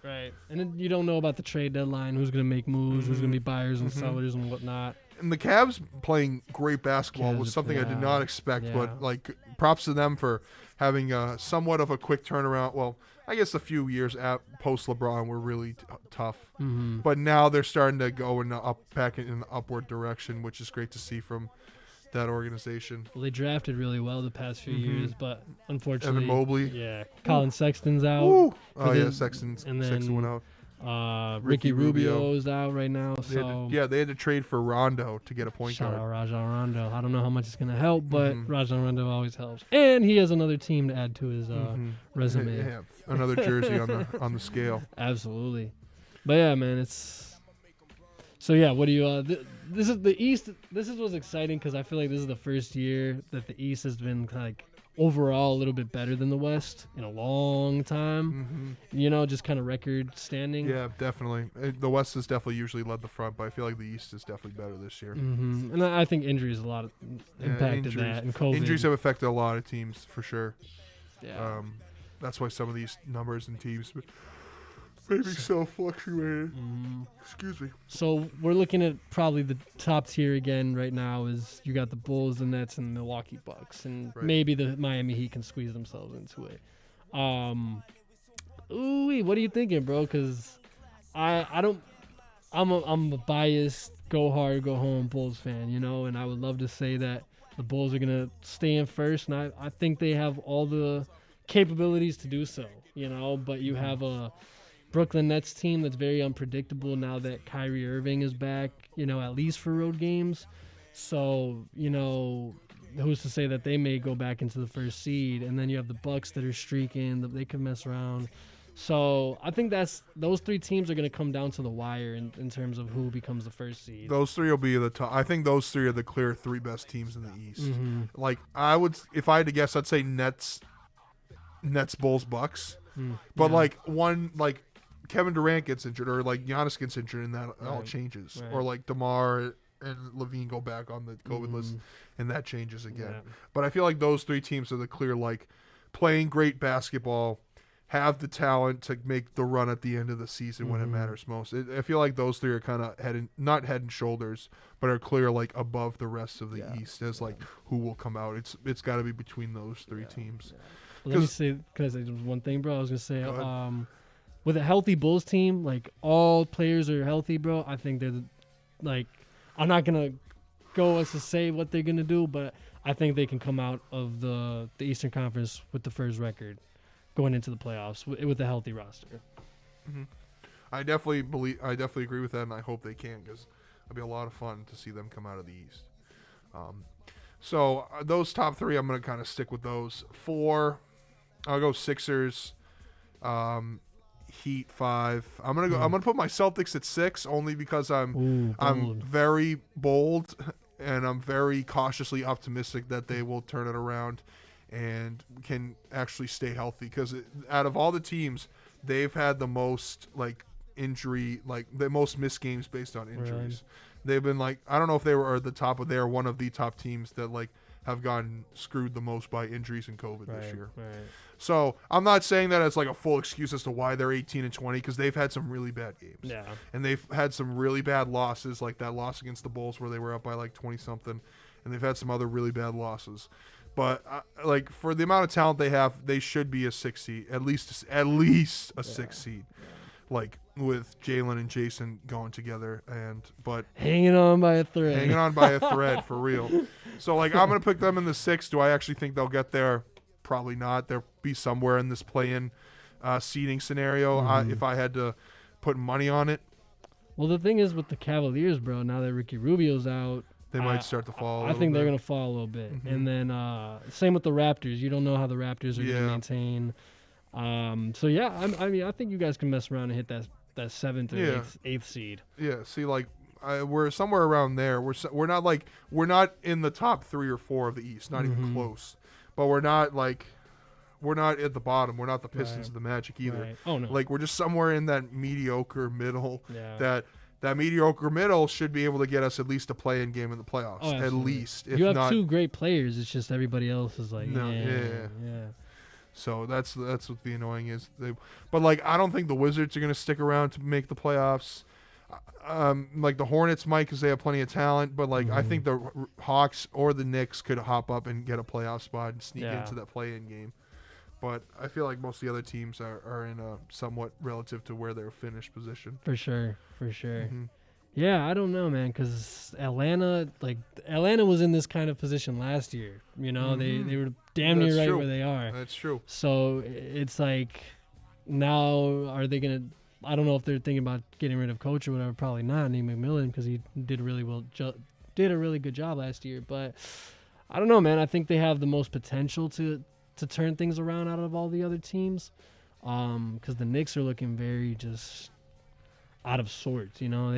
And then you don't know about the trade deadline, who's going to make moves, who's going to be buyers and sellers and whatnot. And the Cavs playing great basketball Cavs, was something I did not expect, yeah. but like props to them for having somewhat of a quick turnaround. Well, I guess a few years post LeBron were really tough, but now they're starting to go back in the upward direction, which is great to see from that organization. Well, they drafted really well the past few years, but unfortunately, Evan Mobley. Yeah, Colin Sexton's out. Woo. Oh yeah, Sexton went out. Ricky Rubio's out right now. So they had to trade for Rondo to get a point shout guard. out Rajon Rondo. I don't know how much it's gonna help, but Rajon Rondo always helps, and he has another team to add to his resume. Yeah, another jersey on the scale. Absolutely, but yeah, man, it's. So yeah, what do you? This is the East. This is what's exciting because I feel like this is the first year that the East has been like overall a little bit better than the West in a long time. You know, just kind of record standing. Yeah, definitely. The West has definitely usually led the front, but I feel like the East is definitely better this year. And I think injuries a lot impacted that, and COVID. Injuries have affected a lot of teams for sure. Yeah. That's why some of these numbers and teams maybe so fluctuated. Excuse me. So we're looking at probably the top tier again right now is you got the Bulls, the Nets, and the Milwaukee Bucks, and maybe the Miami Heat can squeeze themselves into it. What are you thinking, bro? Because I'm a biased, go hard, go home Bulls fan, you know, and I would love to say that the Bulls are gonna stay in first, and I think they have all the capabilities to do so, you know. But you have a Brooklyn Nets team that's very unpredictable now that Kyrie Irving is back, you know, at least for road games. So, you know, who's to say that they may go back into the first seed? And then you have the Bucks that are streaking, that they can mess around. So I think those three teams are going to come down to the wire in terms of who becomes the first seed. Those three will be the top. I think those three are the clear three best teams in the East. Like if I had to guess, I'd say Nets, Bulls, Bucks. But like Kevin Durant gets injured, or like Giannis gets injured, and that all changes. Right. Or like DeMar and Levine go back on the COVID list, and that changes again. Yeah. But I feel like those three teams are the clear, like, playing great basketball, have the talent to make the run at the end of the season when it matters most. I feel like those three are kind of not head and shoulders, but are clear, like, above the rest of the East as like who will come out. It's got to be between those three teams. Let me say, can I say just one thing, bro? I was gonna say, with a healthy Bulls team, like all players are healthy, bro. I think they're like, I'm not gonna go as to say what they're gonna do, but I think they can come out of the Eastern Conference with the first record going into the playoffs with a healthy roster. I definitely agree with that, and I hope they can, because it'll be a lot of fun to see them come out of the East. So those top three, I'm gonna kind of stick with those. 4, I'll go Sixers. Heat 5. I'm gonna put my Celtics at 6 only because I'm very bold and I'm very cautiously optimistic that they will turn it around and can actually stay healthy. Because out of all the teams, they've had the most like injury, like the most missed games based on injuries. They've been like, I don't know if they were at the top, but they are one of the top teams that like have gotten screwed the most by injuries and COVID this year. So I'm not saying that as like a full excuse as to why they're 18-20, because they've had some really bad games. Yeah. And they've had some really bad losses, like that loss against the Bulls where they were up by like 20-something. And they've had some other really bad losses. But like for the amount of talent they have, they should be a 6 seed, at least a 6 seed. Like with Jalen and Jason going together, but hanging on by a thread. For real. So like I'm gonna pick them in the 6. Do I actually think they'll get there? Probably not. They'll be somewhere in this play-in seeding scenario. If I had to put money on it. Well, the thing is with the Cavaliers, bro. Now that Ricky Rubio's out, they might start to fall. I think they're gonna fall a little bit. And then same with the Raptors. You don't know how the Raptors are gonna maintain. So yeah, I mean, I think you guys can mess around and hit that 7th or 8th seed. Yeah. See, like we're somewhere around there. We're not in the top 3 or 4 of the East, not even close. But we're not at the bottom. We're not the Pistons or the Magic either. Right. Oh no. Like we're just somewhere in that mediocre middle that that mediocre middle should be able to get us at least a play-in game in the playoffs. Oh, at absolutely. least, if You have not, 2 great players. It's just everybody else is like, No, yeah. So that's what the annoying is. But like, I don't think the Wizards are going to stick around to make the playoffs. Like the Hornets might, because they have plenty of talent. But like, I think the Hawks or the Knicks could hop up and get a playoff spot and sneak into that play-in game. But I feel like most of the other teams are in a somewhat relative to where they're finished position. For sure. Mm-hmm. Yeah, I don't know, man, because Atlanta was in this kind of position last year. You know, they were damn near right where they are. That's true. So it's like, now are they gonna? I don't know if they're thinking about getting rid of coach or whatever. Probably not, Nate McMillan, because he did did a really good job last year. But I don't know, man. I think they have the most potential to turn things around out of all the other teams, because the Knicks are looking very just out of sorts. You know,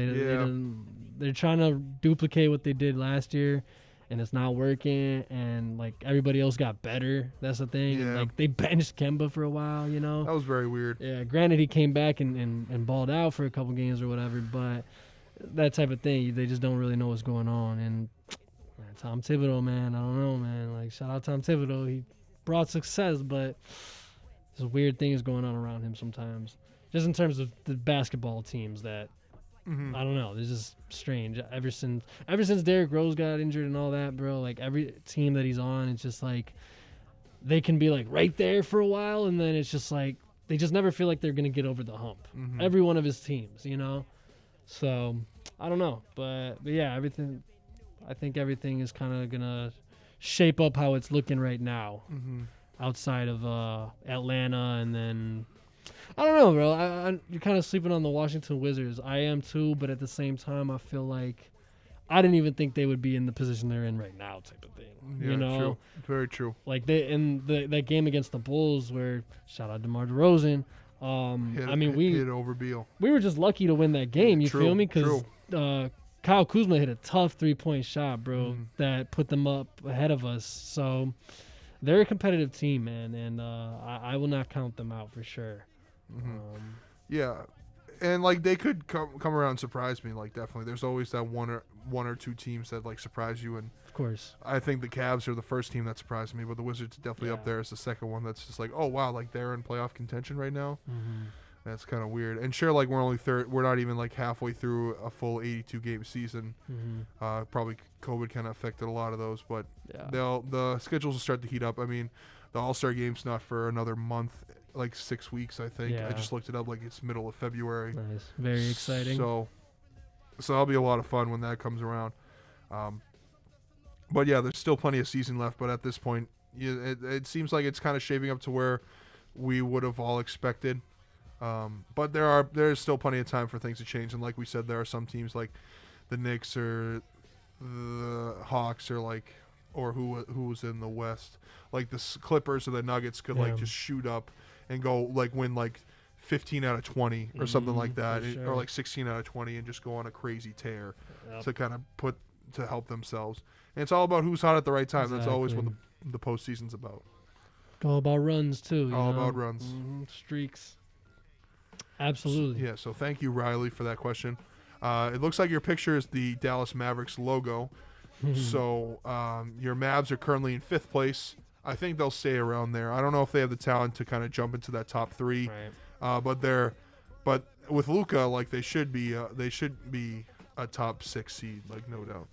they're trying to duplicate what they did last year, and it's not working. And like, everybody else got better. That's the thing. Yeah. And, like, they benched Kemba for a while. You know, That was very weird. yeah. Granted, he came back and balled out for a couple games or whatever, but that type of thing, they just don't really know what's going on. And Tom Thibodeau, man, I don't know, man. Like, shout out Tom Thibodeau. He brought success, but there's weird things going on around him sometimes. Just in terms of the basketball teams that, I don't know, it's just strange. Ever since Derrick Rose got injured and all that, bro, like, every team that he's on, it's just like they can be like right there for a while, and then it's just like they just never feel like they're gonna get over the hump. Every one of his teams, you know. So I don't know, but yeah, I think everything is kind of gonna shape up how it's looking right now, outside of Atlanta, and then I don't know, bro. You're kind of sleeping on the Washington Wizards. I am too, but at the same time, I feel like I didn't even think they would be in the position they're in right now, type of thing. Yeah, you know, true. Very true. like they in that game against the Bulls, where shout out DeMar DeRozan. Hit over Beal. We were just lucky to win that game. You True, feel me? Because Kyle Kuzma hit a tough 3-point shot, bro, that put them up ahead of us. So they're a competitive team, man, and I will not count them out for sure. Yeah, and like they could come around and surprise me. Like, definitely, there's always that one or two teams that like surprise you, and Of course. I think the Cavs are the first team that surprised me, but the Wizards are definitely up there as the second one. That's just like, oh wow, like they're in playoff contention right now. That's kind of weird. And sure, like we're not even like halfway through a full 82 game season. Probably COVID kind of affected a lot of those, but the schedules will start to heat up. I mean, the All-Star game's not for another month, like 6 weeks, I think. I just looked it up, like it's middle of February. Nice. Very exciting. So that'll be a lot of fun when that comes around. But yeah, there's still plenty of season left, but at this point, it seems like it's kind of shaping up to where we would have all expected. But there's still plenty of time for things to change, and like we said, there are some teams like the Knicks or the Hawks or who's in the West, like the Clippers or the Nuggets could like just shoot up and go like win like 15 out of 20 or something like that, or like 16 out of 20 and just go on a crazy tear to kind of to help themselves. And it's all about who's hot at the right time. That's always what the postseason's about. All about runs too. All about runs. Streaks. Absolutely. So thank you, Riley, for that question. It looks like your picture is the Dallas Mavericks logo. So your Mavs are currently in 5th place. I think they'll stay around there. I don't know if they have the talent to kind of jump into that top 3. Right. But with Luka, like they should be a top 6 seed, like no doubt.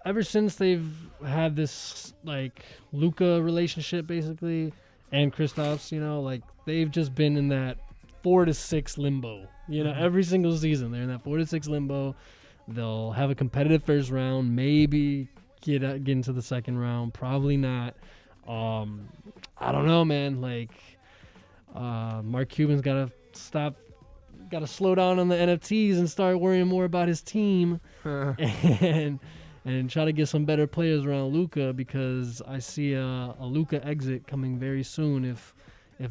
Ever since they've had this like Luka relationship basically, and Kristaps, like they've just been in that 4 to 6 limbo. Every single season they're in that 4 to 6 limbo. They'll have a competitive first round, maybe get into the second round, probably not. I don't know, man. Like Mark Cuban's got to slow down on the NFTs and start worrying more about his team and try to get some better players around Luka, because I see a Luka exit coming very soon if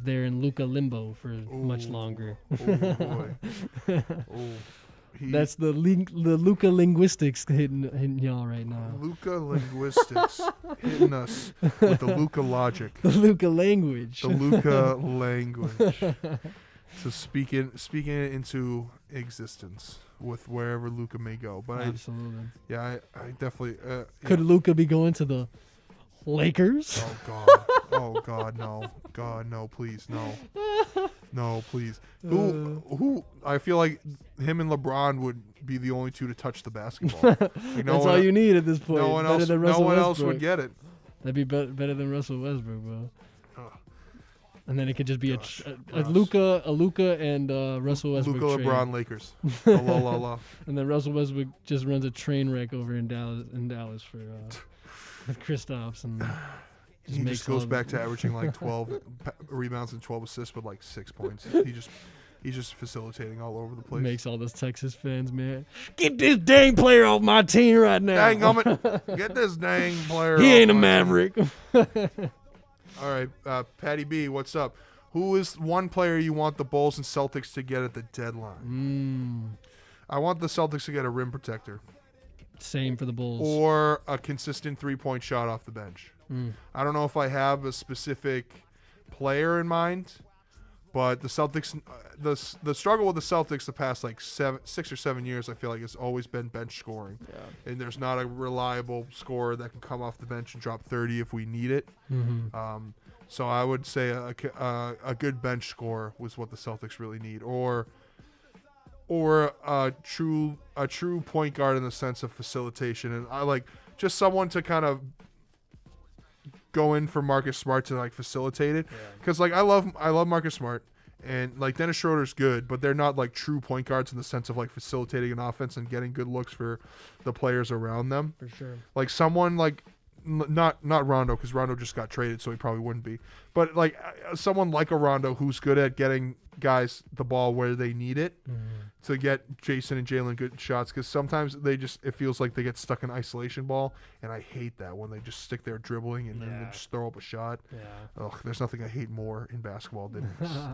they're in Luka limbo for much longer. Boy. That's the Luka linguistics hitting y'all right now. Luka linguistics hitting us with the Luka logic. The Luka language. The Luka language. So speaking it into existence. with wherever Luka may go. But Absolutely. I definitely. Could Luka be going to the Lakers? Oh God! Oh God! No! God no! Please no! No! Please! Who? I feel like him and LeBron would be the only two to touch the basketball. Like, That's all you need at this point. No one Better else. than No Russell one else Westbrook. would get it. That'd be better than Russell Westbrook, bro. And then it could just be Gosh, a Luka and Russell Westbrook Luka, trade. LeBron, Lakers. La la la. And then Russell Westbrook just runs a train wreck over in Dallas for with Kristaps and He makes just goes all back to averaging like 12 rebounds and 12 assists with like 6 points. He's just facilitating all over the place. makes all those Texas fans mad. Get this dang player off my team right now. Dang gummit. Get this dang player. He off ain't a my Maverick. team. All right, Patty B, what's up? Who is one player you want the Bulls and Celtics to get at the deadline? I want the Celtics to get a rim protector. Same for the Bulls. Or a consistent three-point shot off the bench. I don't know if I have a specific player in mind, but the Celtics, the struggle with the Celtics the past like 6 or 7 years, I feel like it's always been bench scoring. Yeah. And there's not a reliable scorer that can come off the bench and drop 30 if we need it. So I would say a good bench scorer was what the Celtics really need, or a true point guard in the sense of facilitation, and I like just someone to kind of go in for Marcus Smart to like facilitate it, because like I love Marcus Smart, and like Dennis Schroeder's good, but they're not like true point guards in the sense of like facilitating an offense and getting good looks for the players around them. For sure. Like someone like not Rondo, because Rondo just got traded, so he probably wouldn't be. But like someone like a Rondo who's good at getting guys the ball where they need it to get Jason and Jalen good shots, because sometimes it feels like they get stuck in isolation ball, and I hate that when they just stick there dribbling and then they just throw up a shot. Ugh, there's nothing I hate more in basketball than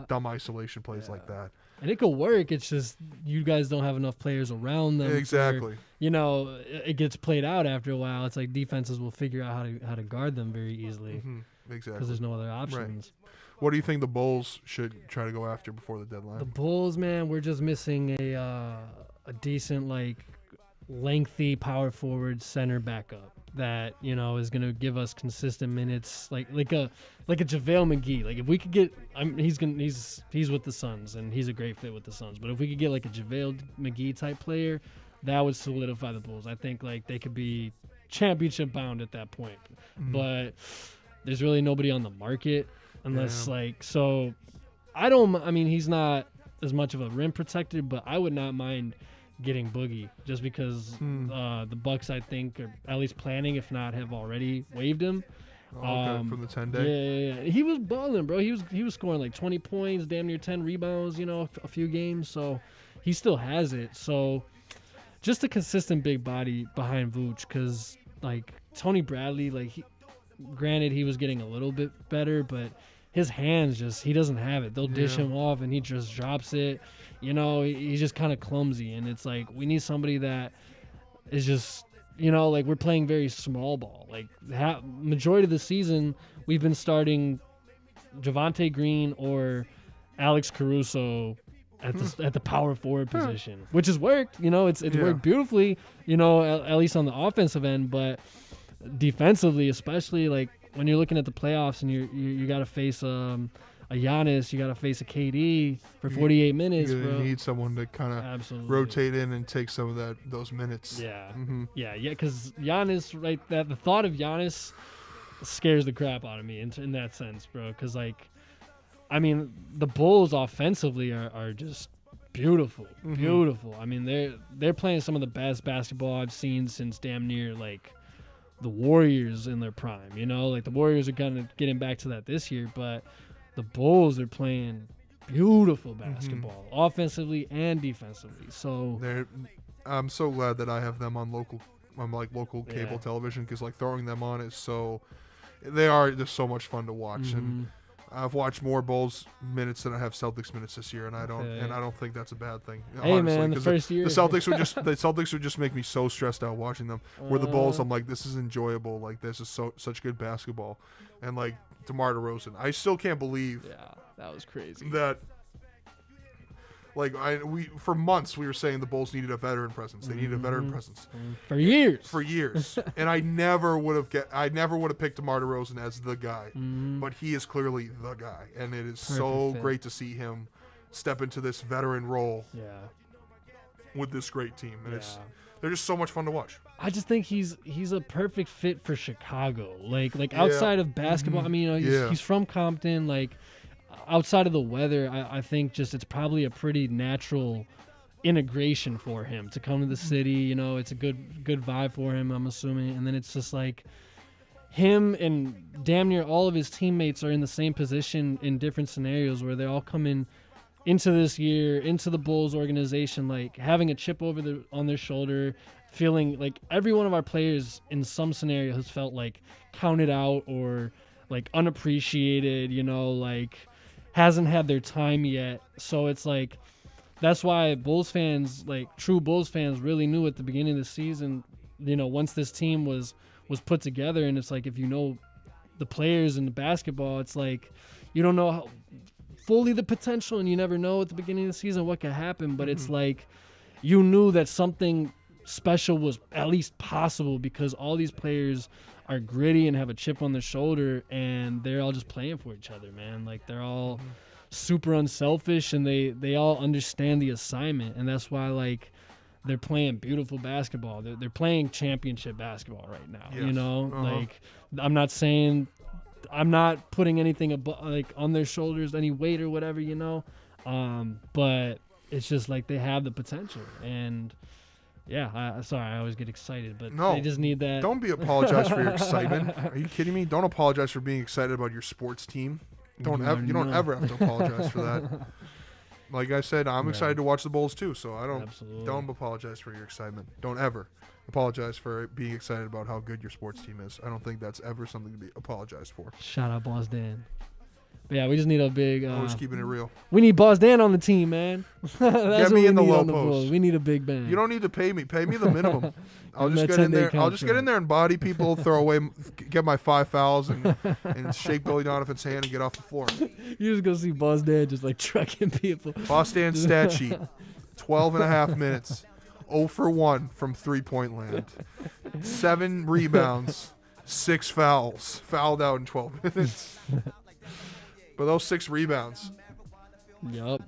dumb isolation plays like that. And it could work. It's just you guys don't have enough players around them. Exactly. It gets played out after a while. It's like defenses will figure out how to guard them very easily. Exactly. Because there's no other options. Right. What do you think the Bulls should try to go after before the deadline? The Bulls, man, we're just missing a decent, like, lengthy power forward center backup that is going to give us consistent minutes, like a JaVale McGee. Like if we could get, he's with the Suns and he's a great fit with the Suns. But if we could get like a JaVale McGee type player, that would solidify the Bulls. I think like they could be championship bound at that point. But there's really nobody on the market. Unless so he's not as much of a rim protector, but I would not mind getting Boogie just because the Bucks, I think, are at least planning, if not have already waived him. From the 10-day? Yeah. He was balling, bro. He was scoring like 20 points, damn near 10 rebounds, a few games. So he still has it. So just a consistent big body behind Vooch, because like Tony Bradley, like granted he was getting a little bit better, but his hands he doesn't have it. They'll dish him off and he just drops it. He's just kind of clumsy, and it's like we need somebody that is just, like we're playing very small ball. Like majority of the season we've been starting Javonte Green or Alex Caruso at the power forward position, which has worked. It's worked beautifully, at least on the offensive end, but defensively, especially like when you're looking at the playoffs and you got to face a Giannis, you got to face a KD for 48 minutes, you bro. need someone to kind of rotate in and take some of those minutes. Yeah, because Giannis, right? The thought of Giannis scares the crap out of me in that sense, bro. Because the Bulls offensively are just beautiful. I mean, they're playing some of the best basketball I've seen since damn near like the Warriors in their prime. Like the Warriors are kind of getting back to that this year, but the Bulls are playing beautiful basketball, offensively and defensively. So I'm so glad that I have them on local cable television, because like throwing them on is they are just so much fun to watch. And I've watched more Bulls minutes than I have Celtics minutes this year, and I don't think that's a bad thing. Hey honestly, man, the first year the Celtics would just make me so stressed out watching them. Where the Bulls, I'm like, this is enjoyable. Like this is such good basketball, and like DeMar DeRozan, I still can't believe that was crazy. That Like for months we were saying the Bulls needed a veteran presence. They needed a veteran presence For years. for years, and I never would have picked DeMar DeRozan as the guy, but he is clearly the guy, and it is so fit. great to see him step into this veteran role Yeah. with this great team, and Yeah. they're just so much fun to watch. I just think he's a perfect fit for Chicago. Like outside of basketball, I mean, he's from Compton. Like outside of the weather, I think just it's probably a pretty natural integration for him to come to the city. It's a good vibe for him, I'm assuming. And then it's just like him and damn near all of his teammates are in the same position in different scenarios where they're all coming into this year, into the Bulls organization, like having a chip on their shoulder, feeling like every one of our players in some scenario has felt like counted out or like unappreciated, like hasn't had their time yet. So it's like that's why Bulls fans, like true Bulls fans, really knew at the beginning of the season, once this team was put together, and it's like if the players in the basketball, it's like you don't know fully the potential, and you never know at the beginning of the season what could happen, but it's like you knew that something special was at least possible because all these players are gritty and have a chip on their shoulder, and they're all just playing for each other, man. Like they're all super unselfish, and they all understand the assignment, and that's why like they're playing beautiful basketball. They're playing championship basketball right now. Yes. Like I'm not putting anything like on their shoulders, any weight or whatever, but it's just like they have the potential, and yeah, sorry, I always get excited, but No, they just need that. Don't apologize for your excitement. Are you kidding me? Don't apologize for being excited about your sports team. You don't ever have to apologize for that. Like I said, I'm excited to watch the Bulls too, so don't apologize for your excitement. Don't ever apologize for being excited about how good your sports team is. I don't think that's ever something to be apologized for. Shout out BossDan. But yeah, we just need a big. Always keeping it real. We need BossDan on the team, man. That's Get me in the low post. post. We need a big band. You don't need to pay me. Pay me the minimum. I'll just that get in 10-day there. I'll just get in there and body people, throw away, get my 5 fouls, and shake Billy Donovan's hand and get off the floor. You just go see BossDan just like trucking people. BossDan stat sheet: 12 and a half minutes, 0 for 1 from 3-point land, 7 rebounds, 6 fouls, fouled out in 12 minutes. But those 6 rebounds. Yup.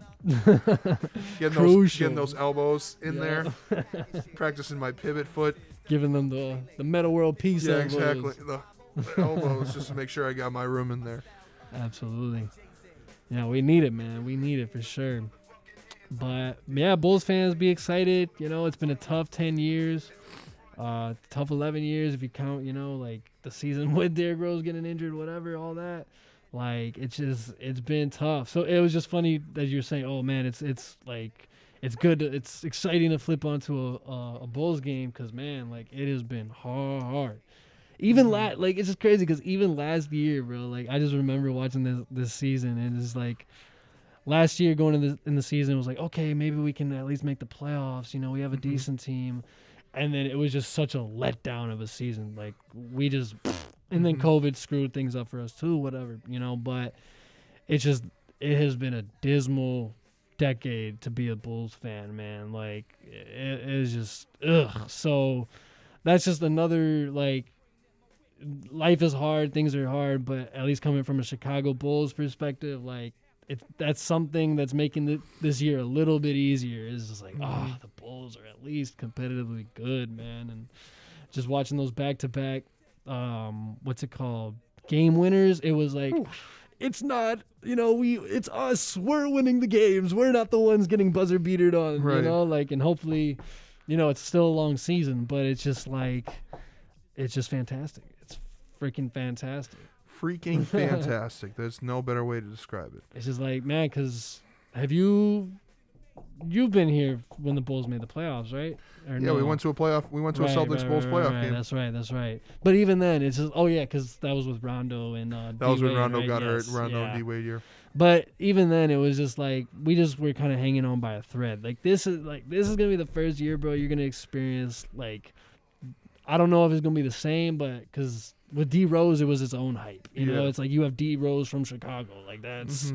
Getting those elbows in there. Practicing my pivot foot. Giving them the Meta World Peace elbows. Exactly. The elbows, just to make sure I got my room in there. Absolutely. Yeah, we need it, man. We need it for sure. But, yeah, Bulls fans, be excited. It's been a tough 10 years. Tough 11 years if you count, like the season with Derrick Rose getting injured, whatever, all that. Like it's been tough. So it was just funny that you're saying, oh man, it's like it's good. It's exciting to flip onto a Bulls game because man, like it has been hard. Even like it's just crazy because even last year, bro. Like I just remember watching this season, and it's like last year going in the season was like, okay, maybe we can at least make the playoffs. We have a decent team, and then it was just such a letdown of a season. Like we just. And then COVID screwed things up for us too, whatever, but it has been a dismal decade to be a Bulls fan, man. Like, it is just, ugh. So that's just another, like, life is hard, things are hard, but at least coming from a Chicago Bulls perspective, like, that's something that's making this year a little bit easier. It's just like, the Bulls are at least competitively good, man. And just watching those back-to-back, what's it called? Game winners. It was like, it's not, it's us. We're winning the games. We're not the ones getting buzzer beatered on, right. And hopefully, it's still a long season, but it's just like, it's just fantastic. It's freaking fantastic. Freaking fantastic. There's no better way to describe it. It's just like, man, because you've been here when the Bulls made the playoffs, right? Or yeah, no? We went to a playoff. We went to a Celtics Bulls playoff game. That's right. But even then, it's just because that was with Rondo and that was when Rondo got hurt. Rondo and D-Wade year. But even then, it was just like we just were kind of hanging on by a thread. Like this is gonna be the first year, bro. You're gonna experience like I don't know if it's gonna be the same, but because with D Rose, it was its own hype. You know, it's like you have D Rose from Chicago. Like that's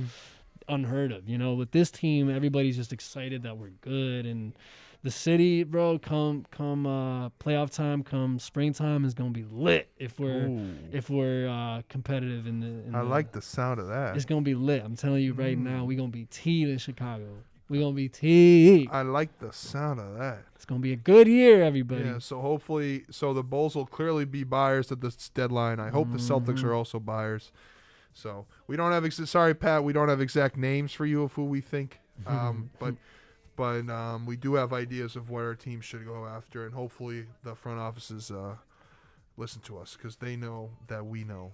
unheard of. With this team, everybody's just excited that we're good, and the city, bro, come playoff time, come springtime is gonna be lit if we're competitive in the. I like the sound of that. It's gonna be lit. I'm telling you right now, we're gonna be teed in Chicago. We're gonna be teed. I like the sound of that. It's gonna be a good year, everybody. Yeah, so hopefully, the Bulls will clearly be buyers at this deadline. I hope the Celtics are also buyers. So we don't have sorry, Pat, we don't have exact names for you of who we think, but we do have ideas of what our team should go after, and hopefully the front offices listen to us because they know that we know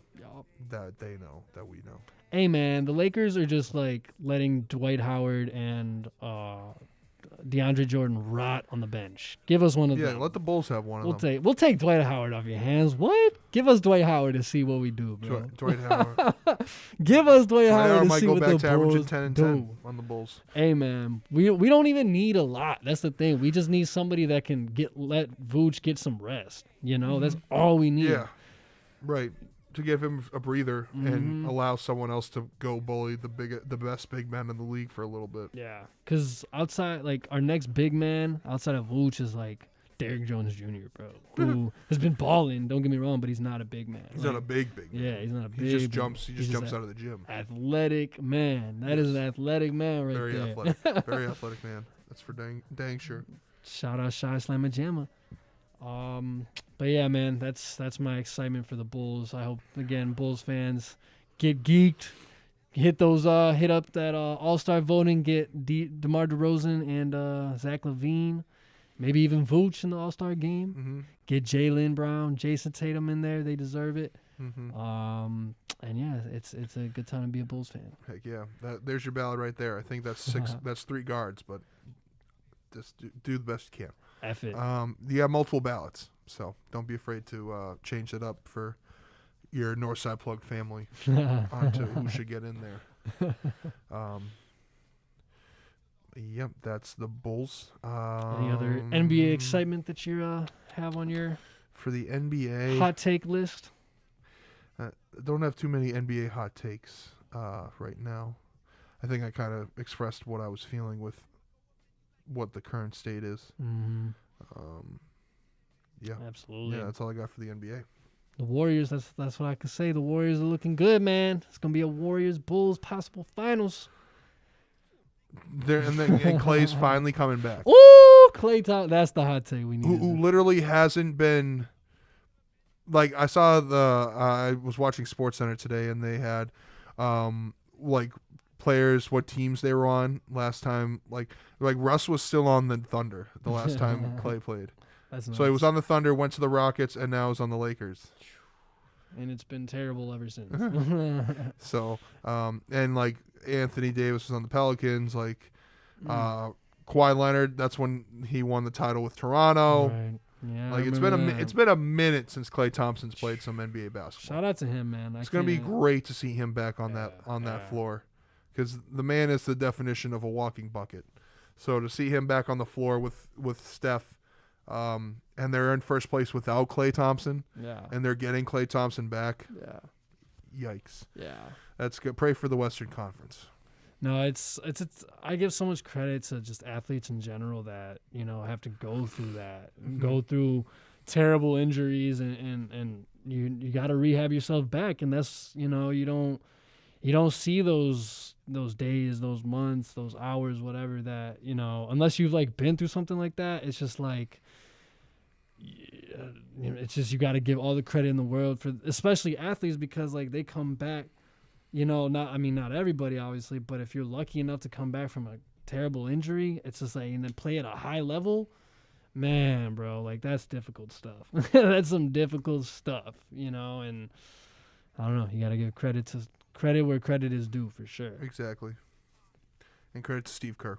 that they know that we know. Hey, man, the Lakers are just like letting Dwight Howard and DeAndre Jordan rot on the bench. Give us one of them. Yeah, let the Bulls have one of them. We'll take Dwight Howard off your hands. What? Give us Dwight Howard to see what we do, bro. Dwight Howard. Give us Dwight Howard to might see go what back the to averaging Bulls 10 and do. 10 on the Bulls. Hey, man, we don't even need a lot. That's the thing. We just need somebody that can let Vooch get some rest. That's all we need. Yeah, right. To give him a breather and allow someone else to go bully the best big man in the league for a little bit. Yeah, because outside, like, our next big man outside of Vooch is like Derrick Jones Jr., bro, who has been balling. Don't get me wrong, but he's not a big man. He's not a big man. Yeah, he's not a big. He just jumps. He just jumps out of the gym. Athletic man. That is an athletic man right Very there. athletic. Very athletic man. That's for dang sure. Shout out Shy Slamma Jamma. But yeah, man, that's my excitement for the Bulls. I hope, again, Bulls fans get geeked, hit up that All-Star voting, get DeMar DeRozan and Zach LaVine, maybe even Vooch in the All-Star game. Get Jaylen Brown, Jason Tatum in there. They deserve it. And yeah, it's a good time to be a Bulls fan. Heck yeah, there's your ballot right there. I think that's 6. That's 3 guards, but just do the best you can. F it. You have multiple ballots, so don't be afraid to change it up for your Northside Plugged family onto who should get in there. Yep, that's the Bulls. Any other NBA excitement that you have on your for the NBA hot take list? Don't have too many NBA hot takes right now. I think I kind of expressed what I was feeling with what the current state is. Yeah, absolutely. Yeah, that's all I got for the NBA. The Warriors, that's what I can say. The Warriors are looking good, man. It's gonna be a Warriors-Bulls possible finals. And Clay's finally coming back. Ooh, Clay Thompson. That's the hot take we need. Who literally hasn't been. Like, I saw I was watching SportsCenter today, and they had, like, players, what teams they were on last time. Like Russ was still on the Thunder the last time Clay played. That's nice. So he was on the Thunder, went to the Rockets, and now is on the Lakers. And it's been terrible ever since. So, and like Anthony Davis was on the Pelicans. Like, Kawhi Leonard, that's when he won the title with Toronto. Right. Yeah, like it's been a minute since Klay Thompson's played some NBA basketball. Shout out to him, man. It's gonna be great to see him back on that floor, because the man is the definition of a walking bucket. So to see him back on the floor with Steph, and they're in first place without Klay Thompson, and they're getting Klay Thompson back. Yeah, yikes. Yeah, that's good. Pray for the Western Conference. No, it's I give so much credit to just athletes in general that, have to go through that, go through terrible injuries, and you got to rehab yourself back, and that's, you don't see those days, those months, those hours, whatever that, unless you've like been through something like that. It's just like, it's just, you got to give all the credit in the world for especially athletes, because like they come back. Not everybody, obviously, but if you're lucky enough to come back from a terrible injury, it's just like, and then play at a high level, man, bro, like that's difficult stuff. That's some difficult stuff, and I don't know. You got to give credit where credit is due, for sure. Exactly. And credit to Steve Kerr.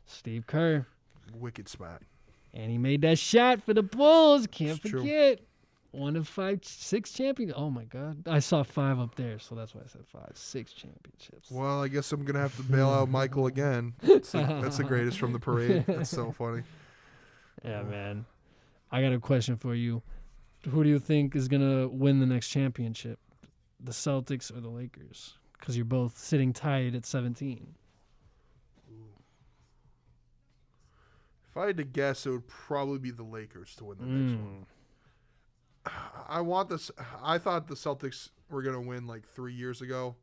Steve Kerr. Wicked spot. And he made that shot for the Bulls. Can't it's forget. True. 1 of 5, 6 champions. Oh my God! I saw 5 up there, so that's why I said 5, 6 championships. Well, I guess I'm gonna have to bail out Michael again. That's the greatest from the parade. That's so funny. Yeah, man. I got a question for you. Who do you think is gonna win the next championship? The Celtics or the Lakers? Because you're both sitting tied at 17. If I had to guess, it would probably be the Lakers to win the next one. I want this. I thought the Celtics were going to win like 3 years ago.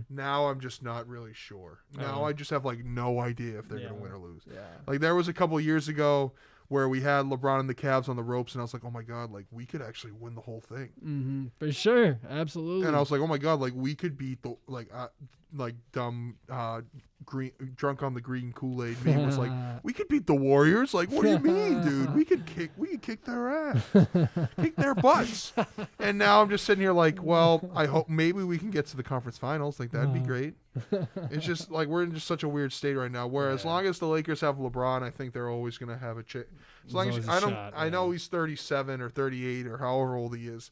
Now I'm just not really sure. Now I just have like no idea if they're going to win or lose. Yeah. Like there was a couple of years ago where we had LeBron and the Cavs on the ropes, and I was like, oh my God, like we could actually win the whole thing. For sure. Absolutely. And I was like, oh my God, like we could beat the dumb green drunk on the green Kool-Aid meme was like, we could beat the Warriors. Like, what do you mean, dude? We could kick their ass, kick their butts. And now I'm just sitting here like, well, I hope maybe we can get to the conference finals. Like that'd be great. It's just like we're in just such a weird state right now. Where as long as the Lakers have LeBron, I think they're always going to have a chance. As long as I know he's 37 or 38 or however old he is.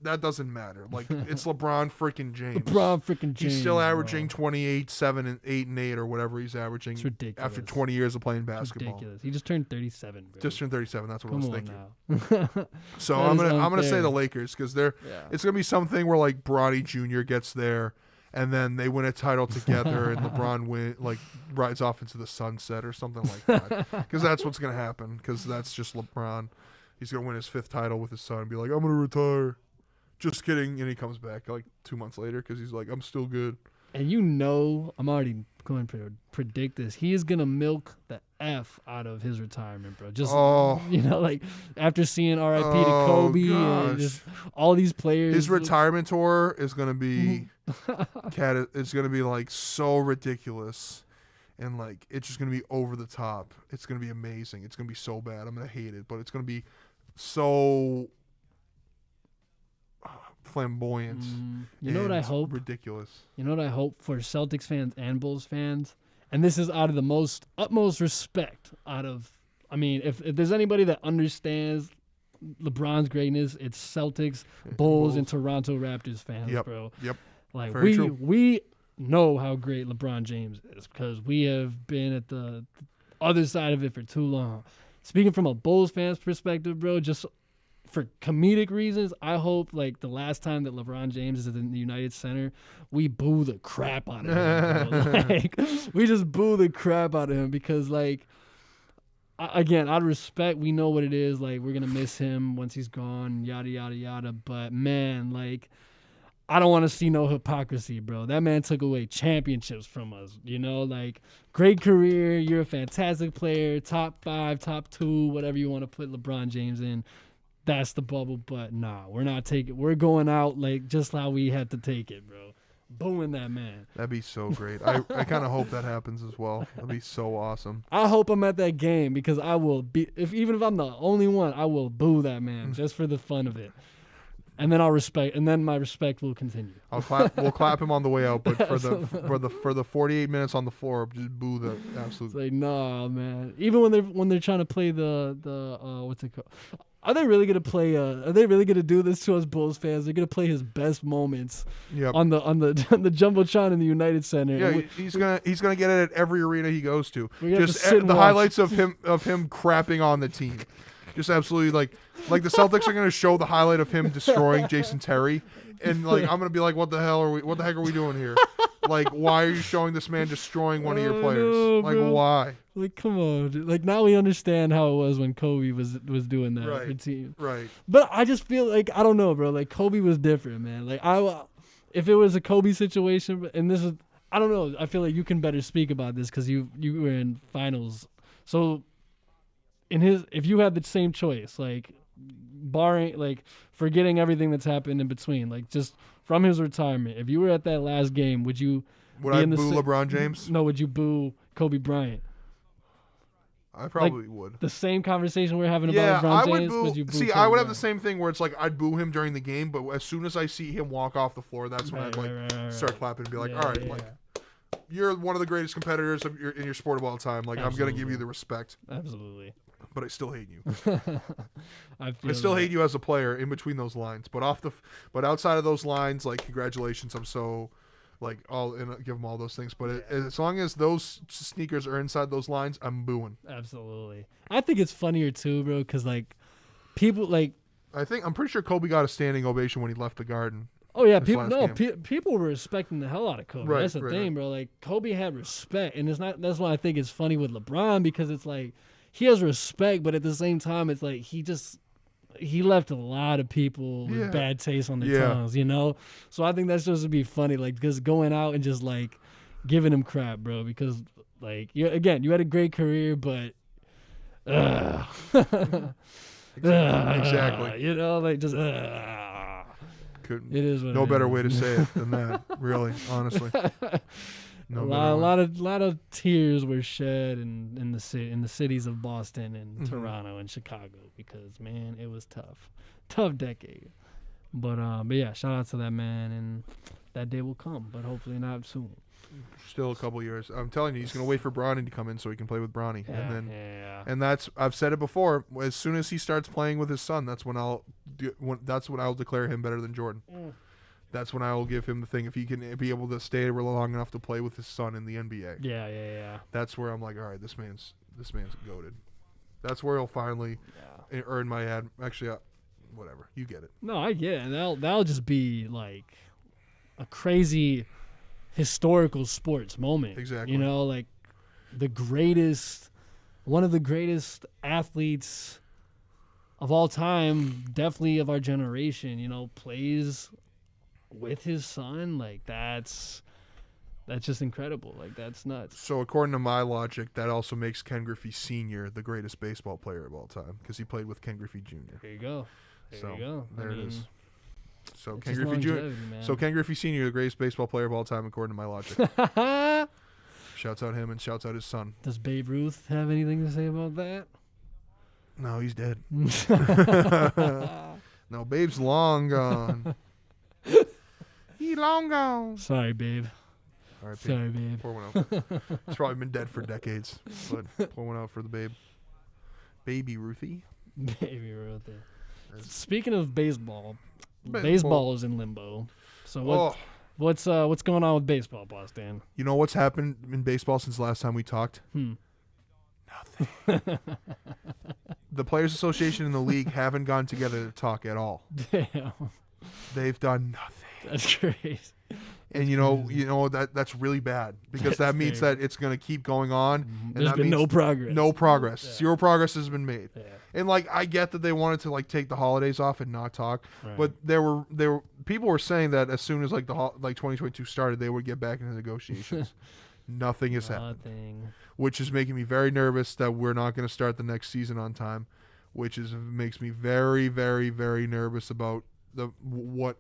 That doesn't matter. Like it's LeBron freaking James. He's still averaging 28, 7, and 8 and 8 or whatever he's averaging. It's ridiculous. After 20 years of playing basketball. It's ridiculous. He just turned 37. Bro. Just turned 37. That's what I was thinking. Now. So I'm gonna say the Lakers because it's gonna be something where like Bronny Jr. gets there and then they win a title together and LeBron rides off into the sunset or something like that. Because that's what's gonna happen. Because that's just LeBron. He's gonna win his 5th title with his son and be like, I'm gonna retire. Just kidding, and he comes back like 2 months later because he's like, I'm still good. And I'm already going to predict this. He is going to milk the F out of his retirement, bro. Just, like after seeing RIP to Kobe and just all these players. His retirement tour is going to be, it's going to be like so ridiculous. And like, it's just going to be over the top. It's going to be amazing. It's going to be so bad. I'm going to hate it, but it's going to be so flamboyant. You know what I hope? Ridiculous. You know what I hope for Celtics fans and Bulls fans? And this is out of the utmost respect if there's anybody that understands LeBron's greatness, it's Celtics, Bulls, and Toronto Raptors fans, bro. Yep. Like very true. We know how great LeBron James is because we have been at the other side of it for too long. Speaking from a Bulls fan's perspective, bro, just for comedic reasons, I hope like the last time that LeBron James is in the United Center, we boo the crap out of him. Like we just boo the crap out of him because like again, out of respect, we know what it is. Like we're gonna miss him once he's gone, yada yada yada. But man, like I don't want to see no hypocrisy, bro. That man took away championships from us. You know, like great career, you're a fantastic player, top 5, top 2, whatever you want to put LeBron James in. That's the bubble, but nah, we're not taking. We're going out like just how we had to take it, bro. Booing that man. That'd be so great. I kind of hope that happens as well. That'd be so awesome. I hope I'm at that game because I will be. Even if I'm the only one, I will boo that man just for the fun of it. And then my respect will continue. We'll clap him on the way out, but for the 48 minutes on the floor, just boo the absolute. It's like nah, man. Even when they're trying to play the what's it called? Are they really gonna play? Are they really gonna do this to us Bulls fans? They're gonna play his best moments on the jumbotron in the United Center. Yeah, he's gonna get it at every arena he goes to. Just the highlights of him crapping on the team. Just absolutely like the Celtics are gonna show the highlight of him destroying Jason Terry, and like I'm gonna be like, what the heck are we doing here? Like, why are you showing this man destroying one of your players? No, like, bro. Why? Like, come on. Dude. Like, now we understand how it was when Kobe was doing that for team. Right. But I just feel like, I don't know, bro. Like, Kobe was different, man. Like, if it was a Kobe situation, and this is, I don't know. I feel like you can better speak about this because you were in finals. So, if you had the same choice, like, barring, like, forgetting everything that's happened in between, like, just from his retirement, if you were at that last game, would I boo LeBron James? No, would you boo Kobe Bryant? I probably would. The same conversation we're having about LeBron James. Would you boo Kobe I would have the same thing where it's like I'd boo him during the game, but as soon as I see him walk off the floor, that's when I'd start clapping and be like, all right, you're one of the greatest competitors in your sport of all time. Like, I'm gonna give you the respect. Absolutely. But I still hate you. I still hate you as a player in between those lines. But outside of those lines, like, congratulations. I'm so like give them all those things. But as long as those sneakers are inside those lines, I'm booing. Absolutely. I think it's funnier too, bro, because like people like. I'm pretty sure Kobe got a standing ovation when he left the Garden. Oh yeah, people were respecting the hell out of Kobe. That's the thing, bro. Like Kobe had respect, and that's why I think it's funny with LeBron because it's like he has respect, but at the same time, it's like he left a lot of people with bad taste on their tongues, you know? So I think that's supposed to be funny, like, because going out and just, like, giving him crap, bro, because, like, you had a great career, but, exactly. You know, like, just, Couldn't, it is what no it better is. way to say it than that, really, honestly. No a better way. lot of tears were shed in the cities of Boston and Toronto and Chicago because, man, it was tough decade. But yeah, shout out to that man, and that day will come, but hopefully not soon. Still a couple years. I'm telling you, he's gonna wait for Bronny to come in so he can play with Bronny, and that's I've said it before. As soon as he starts playing with his son, that's when I'll declare him better than Jordan. That's when I will give him the thing if he can be able to stay long enough to play with his son in the NBA. Yeah. That's where I'm like, all right, this man's goated. That's where he'll finally earn my ad. Actually, whatever, you get it. No, I get it. And that'll just be like a crazy historical sports moment. Exactly. You know, like one of the greatest athletes of all time, definitely of our generation, you know, plays with his son. Like that's just incredible. Like that's nuts. So according to my logic, that also makes Ken Griffey Sr. the greatest baseball player of all time because he played with Ken Griffey Jr. There you go. There it is. So it's Ken just Griffey Jr. longevity, man. So Ken Griffey Sr. the greatest baseball player of all time according to my logic. Shouts out him and shouts out his son. Does Babe Ruth have anything to say about that? No, he's dead. No, Babe's long gone. He long gone. Sorry, Babe. All right, Sorry, Babe. Pour one out. He's probably been dead for decades, but pour one out for the Babe. Baby Ruthie. Baby Ruth. Speaking of baseball is in limbo. So what's going on with baseball, BossDan? You know what's happened in baseball since the last time we talked? Nothing. The Players Association and the league haven't gone together to talk at all. Damn. They've done nothing. That's crazy. And you know that's really bad because that means that it's going to keep going on. And There's that been means no progress. No progress. Yeah. Zero progress has been made. Yeah. And like I get that they wanted to like take the holidays off and not talk, but there were people were saying that as soon as like 2022 started, they would get back into negotiations. Nothing has happened, which is making me very nervous that we're not going to start the next season on time, which makes me very, very, very nervous about what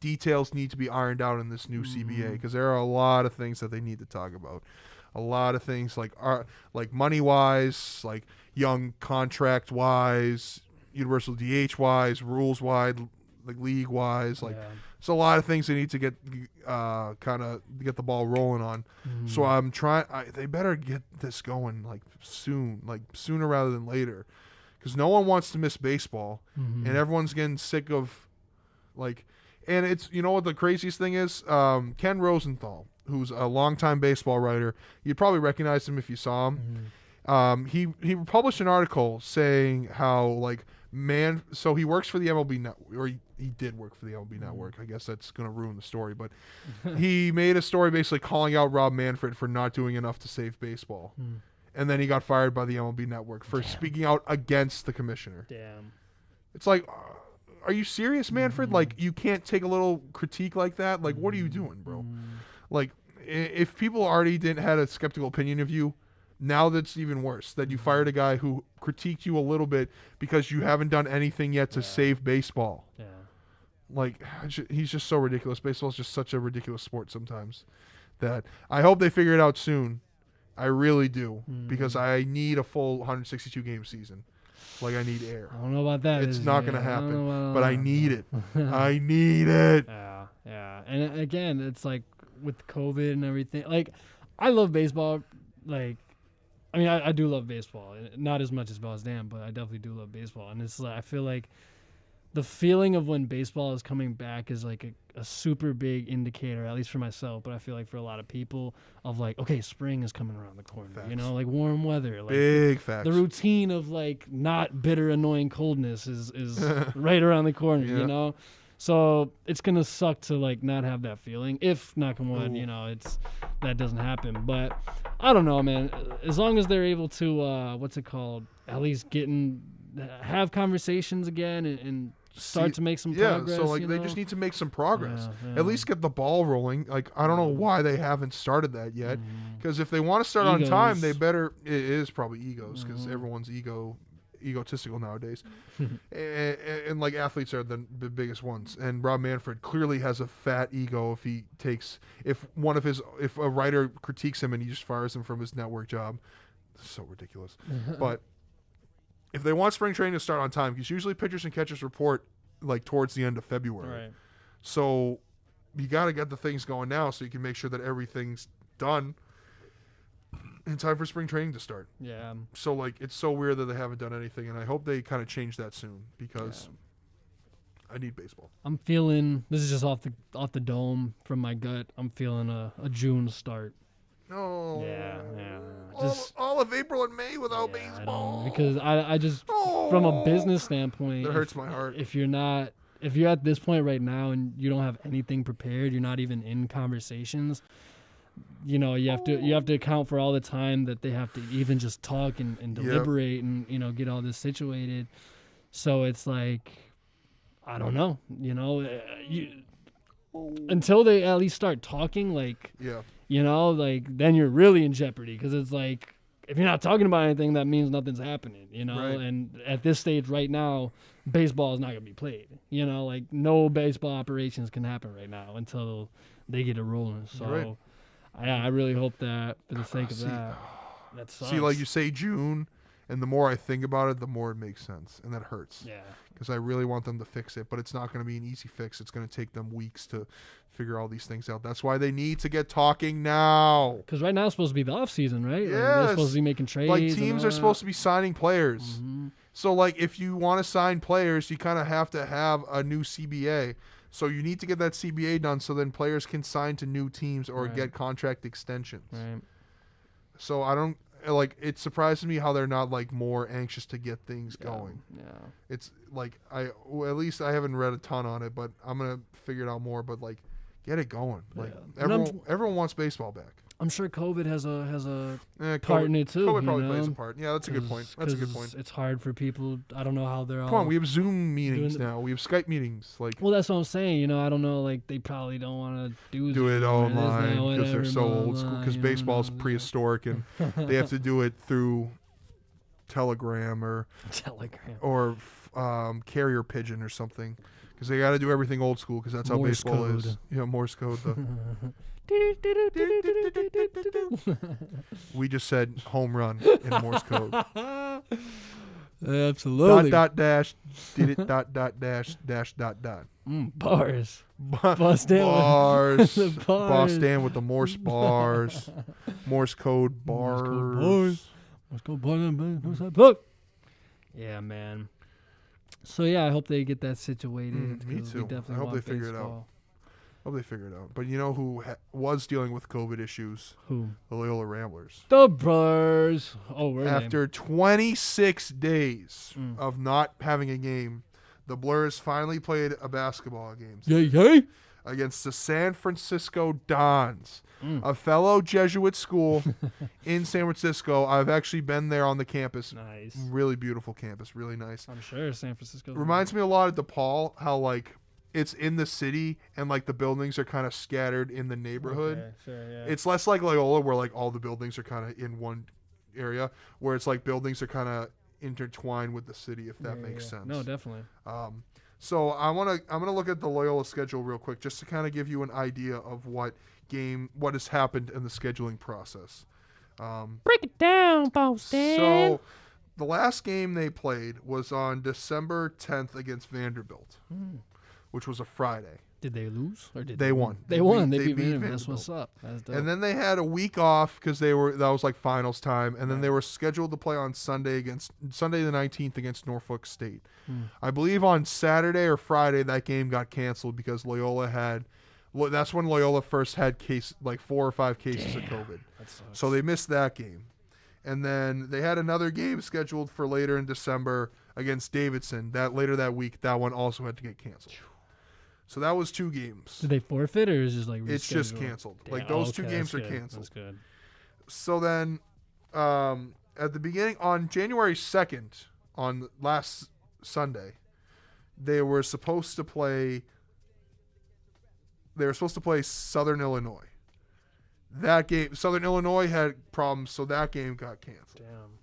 details need to be ironed out in this new CBA because there are a lot of things that they need to talk about. A lot of things like money wise, like young contract wise, universal DH wise, rules wise, like league wise, like it's a lot of things they need to get kind of get the ball rolling on. So I'm trying. They better get this going like soon, like sooner rather than later, because no one wants to miss baseball, and everyone's getting sick of like. And it's, you know what the craziest thing is? Ken Rosenthal, who's a longtime baseball writer. You'd probably recognize him if you saw him. He published an article saying how so he works for the MLB network, or he did work for the MLB network. I guess that's going to ruin the story, but he made a story basically calling out Rob Manfred for not doing enough to save baseball. And then he got fired by the MLB network for speaking out against the commissioner. Damn. It's like, are you serious, Manfred? Like, you can't take a little critique like that? Like, what are you doing, bro? Like, if people already had a skeptical opinion of you, now that's even worse, that you fired a guy who critiqued you a little bit because you haven't done anything yet to save baseball. Yeah. Like, he's just so ridiculous. Baseball is just such a ridiculous sport sometimes that I hope they figure it out soon. I really do, because I need a full 162-game season. Like, I need air. I don't know about that. It's not going to happen, but I need it. I need it. Yeah. And again, it's like with COVID and everything. Like, I love baseball. Like, I mean, I do love baseball. Not as much as BossDan, but I definitely do love baseball. And it's like, I feel like the feeling of when baseball is coming back is like a super big indicator, at least for myself, but I feel like for a lot of people, of like, okay, spring is coming around the corner. Facts. You know, like warm weather. Like big facts. The routine of like not bitter, annoying coldness is right around the corner, you know? So it's going to suck to like not have that feeling if, knock on wood, you know, that doesn't happen. But I don't know, man. As long as they're able to, what's it called? At least have conversations again and start to make some progress. So like you they know? just need to make some progress. Yeah. At least get the ball rolling. Like I don't know why they haven't started that yet. Because if they want to start on time, they better. It is probably egos because everyone's egotistical nowadays, and like athletes are the biggest ones. And Rob Manfred clearly has a fat ego if a writer critiques him and he just fires him from his network job. It's so ridiculous. But if they want spring training to start on time, because usually pitchers and catchers report like towards the end of February. Right. So you got to get the things going now so you can make sure that everything's done in time for spring training to start. Yeah. So like it's so weird that they haven't done anything, and I hope they kind of change that soon because I need baseball. I'm feeling this is just off the dome from my gut. I'm feeling a June start. No. Yeah. All of April and May without baseball. Because I just from a business standpoint, that hurts my heart. If you're at this point right now and you don't have anything prepared, you're not even in conversations. You know, you have to account for all the time that they have to even just talk and deliberate and, you know, get all this situated. So it's like, I don't know, you know, until they at least start talking, like, you know, like then you're really in jeopardy because it's like, if you're not talking about anything, that means nothing's happening, you know? Right. And at this stage right now, baseball is not going to be played, you know, like no baseball operations can happen right now until they get it rolling. So I really hope that for the sake of that sucks. See, like you say June, and the more I think about it, the more it makes sense, and that hurts. Yeah. Because I really want them to fix it, but it's not going to be an easy fix. It's going to take them weeks to figure all these things out. That's why they need to get talking now. Because right now it's supposed to be the off season, right? Yes. Like they're supposed to be making trades. Like teams are supposed to be signing players. Mm-hmm. So like if you want to sign players, you kind of have to have a new CBA. So you need to get that CBA done so then players can sign to new teams or get contract extensions. Right. So I don't like. It surprises me how they're not like more anxious to get things going. Yeah. It's like at least I haven't read a ton on it, but I'm gonna figure it out more. But like, get it going. Like everyone wants baseball back. I'm sure COVID has a part in it too. COVID probably plays a part. Yeah, that's a good point. That's a good point. It's hard for people. I don't know how they're all. Come on, we have Zoom meetings now. We have Skype meetings. Like, well, that's what I'm saying. You know, I don't know. Like, they probably don't want to do it online because they're so old online, school. Because baseball's prehistoric and they have to do it through Telegram or carrier pigeon or something. Because they got to do everything old school. Because that's how Morse baseball code. is. Yeah, Morse code. We just said home run in Morse code. Absolutely. Dot dash did it dash dot. Bars. BossDan. Bars. BossDan with the Morse bars. Morse code bars. Morse code bars. Yeah, man. So yeah, I hope they get that situated. Me too. I hope they figure it out. But you know who was dealing with COVID issues? Who? The Loyola Ramblers. The Brrs. Oh, where After 26 days of not having a game, the Blurs finally played a basketball game against the San Francisco Dons, a fellow Jesuit school in San Francisco. I've actually been there on the campus. Nice. Really beautiful campus. Really nice. I'm sure San Francisco. Reminds me a lot of DePaul, how like it's in the city and like the buildings are kind of scattered in the neighborhood. Okay, sure, yeah. It's less like Loyola where like all the buildings are kind of in one area, where it's like buildings are kind of intertwined with the city, if that makes sense. No, definitely. So I'm gonna look at the Loyola schedule real quick just to kind of give you an idea of what has happened in the scheduling process. Break it down, BossDan. So the last game they played was on December 10th against Vanderbilt, which was a Friday. Did they lose or did they won? They won. They beat Vanderbilt. That's what's up. That's dope. And then they had a week off because that was like finals time, and then they were scheduled to play on Sunday the 19th against Norfolk State. I believe on Saturday or Friday that game got canceled because Loyola had. That's when Loyola first had 4 or 5 cases of COVID. So they missed that game. And then they had another game scheduled for later in December against Davidson. Later that week, that one also had to get canceled. So that was 2 games. Did they forfeit or is it just like rescheduled? It's just canceled. Like those 2 games are canceled. That's good. So then, at the beginning on January 2nd, on last Sunday, they were supposed to play. They were supposed to play Southern Illinois. That game, Southern Illinois had problems, so that game got canceled. Damn.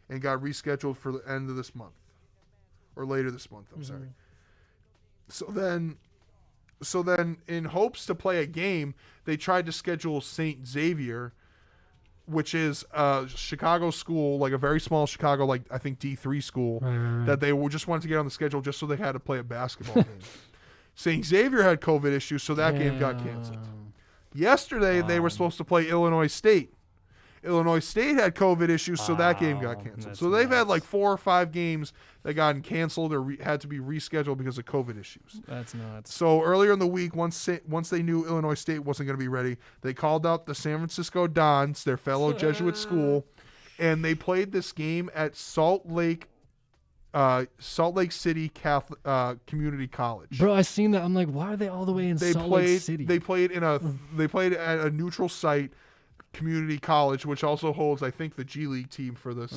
And got rescheduled for the end of this month. Or later this month, I'm sorry. So then, in hopes to play a game, they tried to schedule St. Xavier, which is a Chicago school, like a very small Chicago, like I think D3 school, that they just wanted to get on the schedule just so they had to play a basketball game. St. Xavier had COVID issues, so that game got canceled. Yesterday, they were supposed to play Illinois State. Illinois State had COVID issues, so that game got canceled. So they've had like 4 or 5 games that got canceled or had to be rescheduled because of COVID issues. That's nuts. So earlier in the week, once they knew Illinois State wasn't going to be ready, they called out the San Francisco Dons, their fellow Jesuit school, and they played this game at Salt Lake City Catholic Community College. Bro, I seen that. I'm like, why are they all the way in Salt Lake City? They played at a neutral site, community college, which also holds, I think, the G League team for the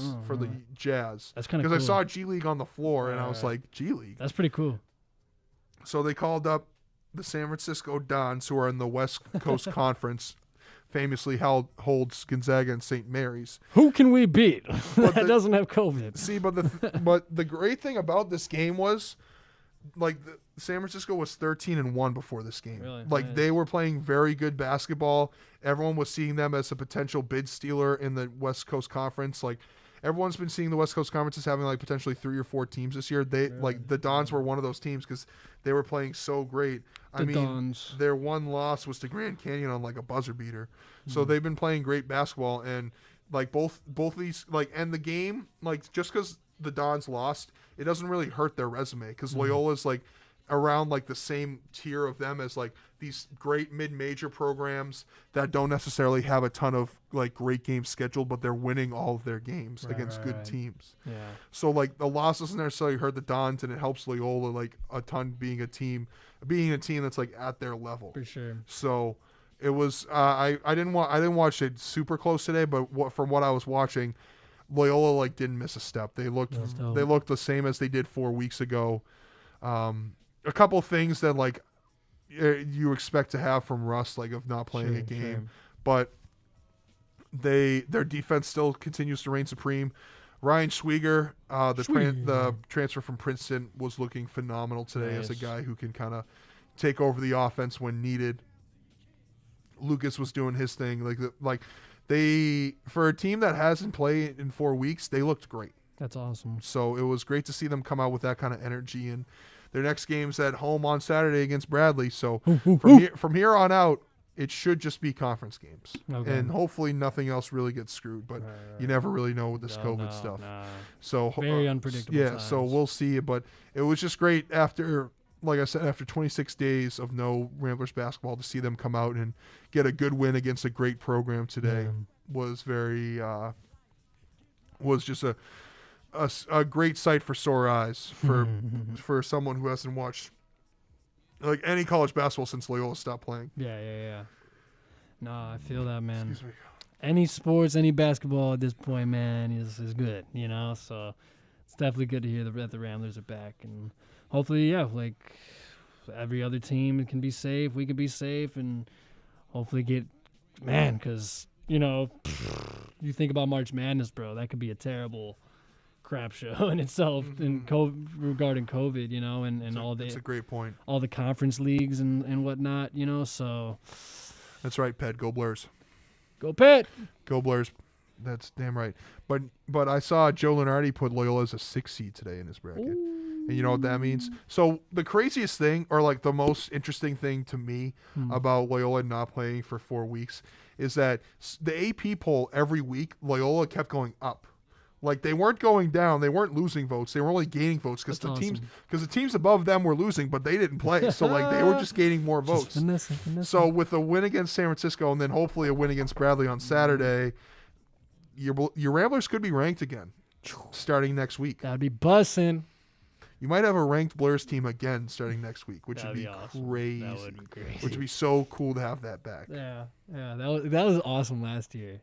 Jazz. That's kind of cool. Because I saw G League on the floor, and I was like, G League? That's pretty cool. So they called up the San Francisco Dons, who are in the West Coast Conference, famously holds Gonzaga and St. Mary's. Who can we beat that doesn't have COVID? See, but the great thing about this game was, like, San Francisco was 13-1 before this game. Really? Like, Nice. they were playing very good basketball. Everyone was seeing them as a potential bid stealer in the West Coast Conference. Like, everyone's been seeing the West Coast Conference as having, like, potentially 3 or 4 teams this year. Like, the Dons were one of those teams because they were playing so great. Dons. Their one loss was to Grand Canyon on, like, a buzzer beater. So they've been playing great basketball, and, like, both these, like, and the game, like, just because the Dons lost, it doesn't really hurt their resume because Loyola's, like, around, like, the same tier of them as, like, these great mid-major programs that don't necessarily have a ton of, like, great games scheduled, but they're winning all of their games against good teams. Yeah. So, like, the loss doesn't necessarily hurt the Dons, and it helps Loyola, like, a ton being a team that's, like, at their level. For sure. So it was I didn't watch it super close today, but from what I was watching, Loyola, like, didn't miss a step. They looked the same as they did 4 weeks ago. A couple things that, like, you expect to have from Russ, like, of not playing a game, but their defense still continues to reign supreme. Ryan Schwieger, the transfer from Princeton, was looking phenomenal today as a guy who can kind of take over the offense when needed. Lucas was doing his thing. They for a team that hasn't played in 4 weeks, they looked great. That's awesome. So it was great to see them come out with that kind of energy, and their next game's at home on Saturday against Bradley. So from here on out, it should just be conference games, and hopefully nothing else really gets screwed. But you never really know with this COVID stuff. So very unpredictable. Yeah, times. so we'll see. But it was just great after, like I said, after 26 days of no Ramblers basketball, to see them come out and get a good win against a great program today was just a great sight for sore eyes for someone who hasn't watched, like, any college basketball since Loyola stopped playing. Yeah. No, I feel that, man. Excuse me. Any sports, any basketball at this point, man, is good, you know? So it's definitely good to hear that the Ramblers are back. And hopefully, like, every other team can be safe. We can be safe and hopefully because, you know, you think about March Madness, bro, that could be a terrible crap show in itself regarding COVID, you know, and that's a great point. All the conference leagues and whatnot, you know, so. That's right, Pet. Go Blurs. Go Pet. Go Blurs. That's damn right. But I saw Joe Lunardi put Loyola as a 6 seed today in his bracket. Ooh. And you know what that means? So the craziest thing, or, like, the most interesting thing to me about Loyola not playing for 4 weeks is that the AP poll every week, Loyola kept going up. Like, they weren't going down. They weren't losing votes. They were only gaining votes because the teams above them were losing, but they didn't play. So, like, they were just gaining more votes. Finessing. So with a win against San Francisco and then hopefully a win against Bradley on Saturday, your Ramblers could be ranked again starting next week. That'd be bussin'. You might have a ranked Blurs team again starting next week, which would be awesome. crazy. That would be crazy. Which would be so cool to have that back. Yeah. That was awesome last year.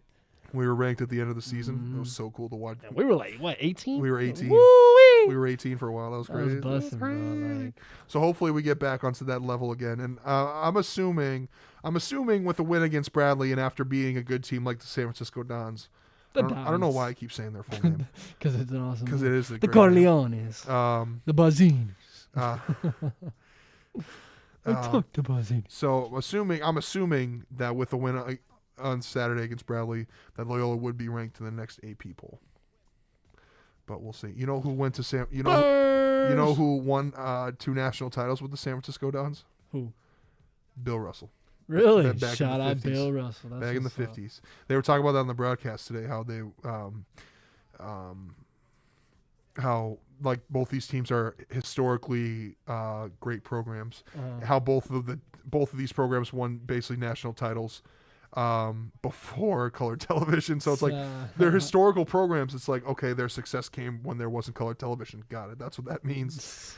We were ranked at the end of the season. It was so cool to watch. And we were like, what, 18? We were 18. Woo-wee! We were 18 for a while. That was That crazy. was busting, bro. Like, So hopefully we get back onto that level again. And I'm assuming with a win against Bradley and after beating a good team like the San Francisco Dons. I don't know why I keep saying their full name. Because it's an awesome Because it is the Corleones. The Bazzini. Talk to Bazzini. So I'm assuming that with a win on Saturday against Bradley, that Loyola would be ranked in the next AP poll. But we'll see. You know who went to you know who won 2 national titles with the San Francisco Dons? Who? Bill Russell. Really? Back Shout in the out 50s. Bill Russell. That's Back in the what's up. 50s. They were talking about that on the broadcast today, how like both these teams are historically great programs. How both of these programs won basically national titles before color television. So it's like they're historical programs. It's like, okay, their success came when there wasn't color television. Got it. That's what that means.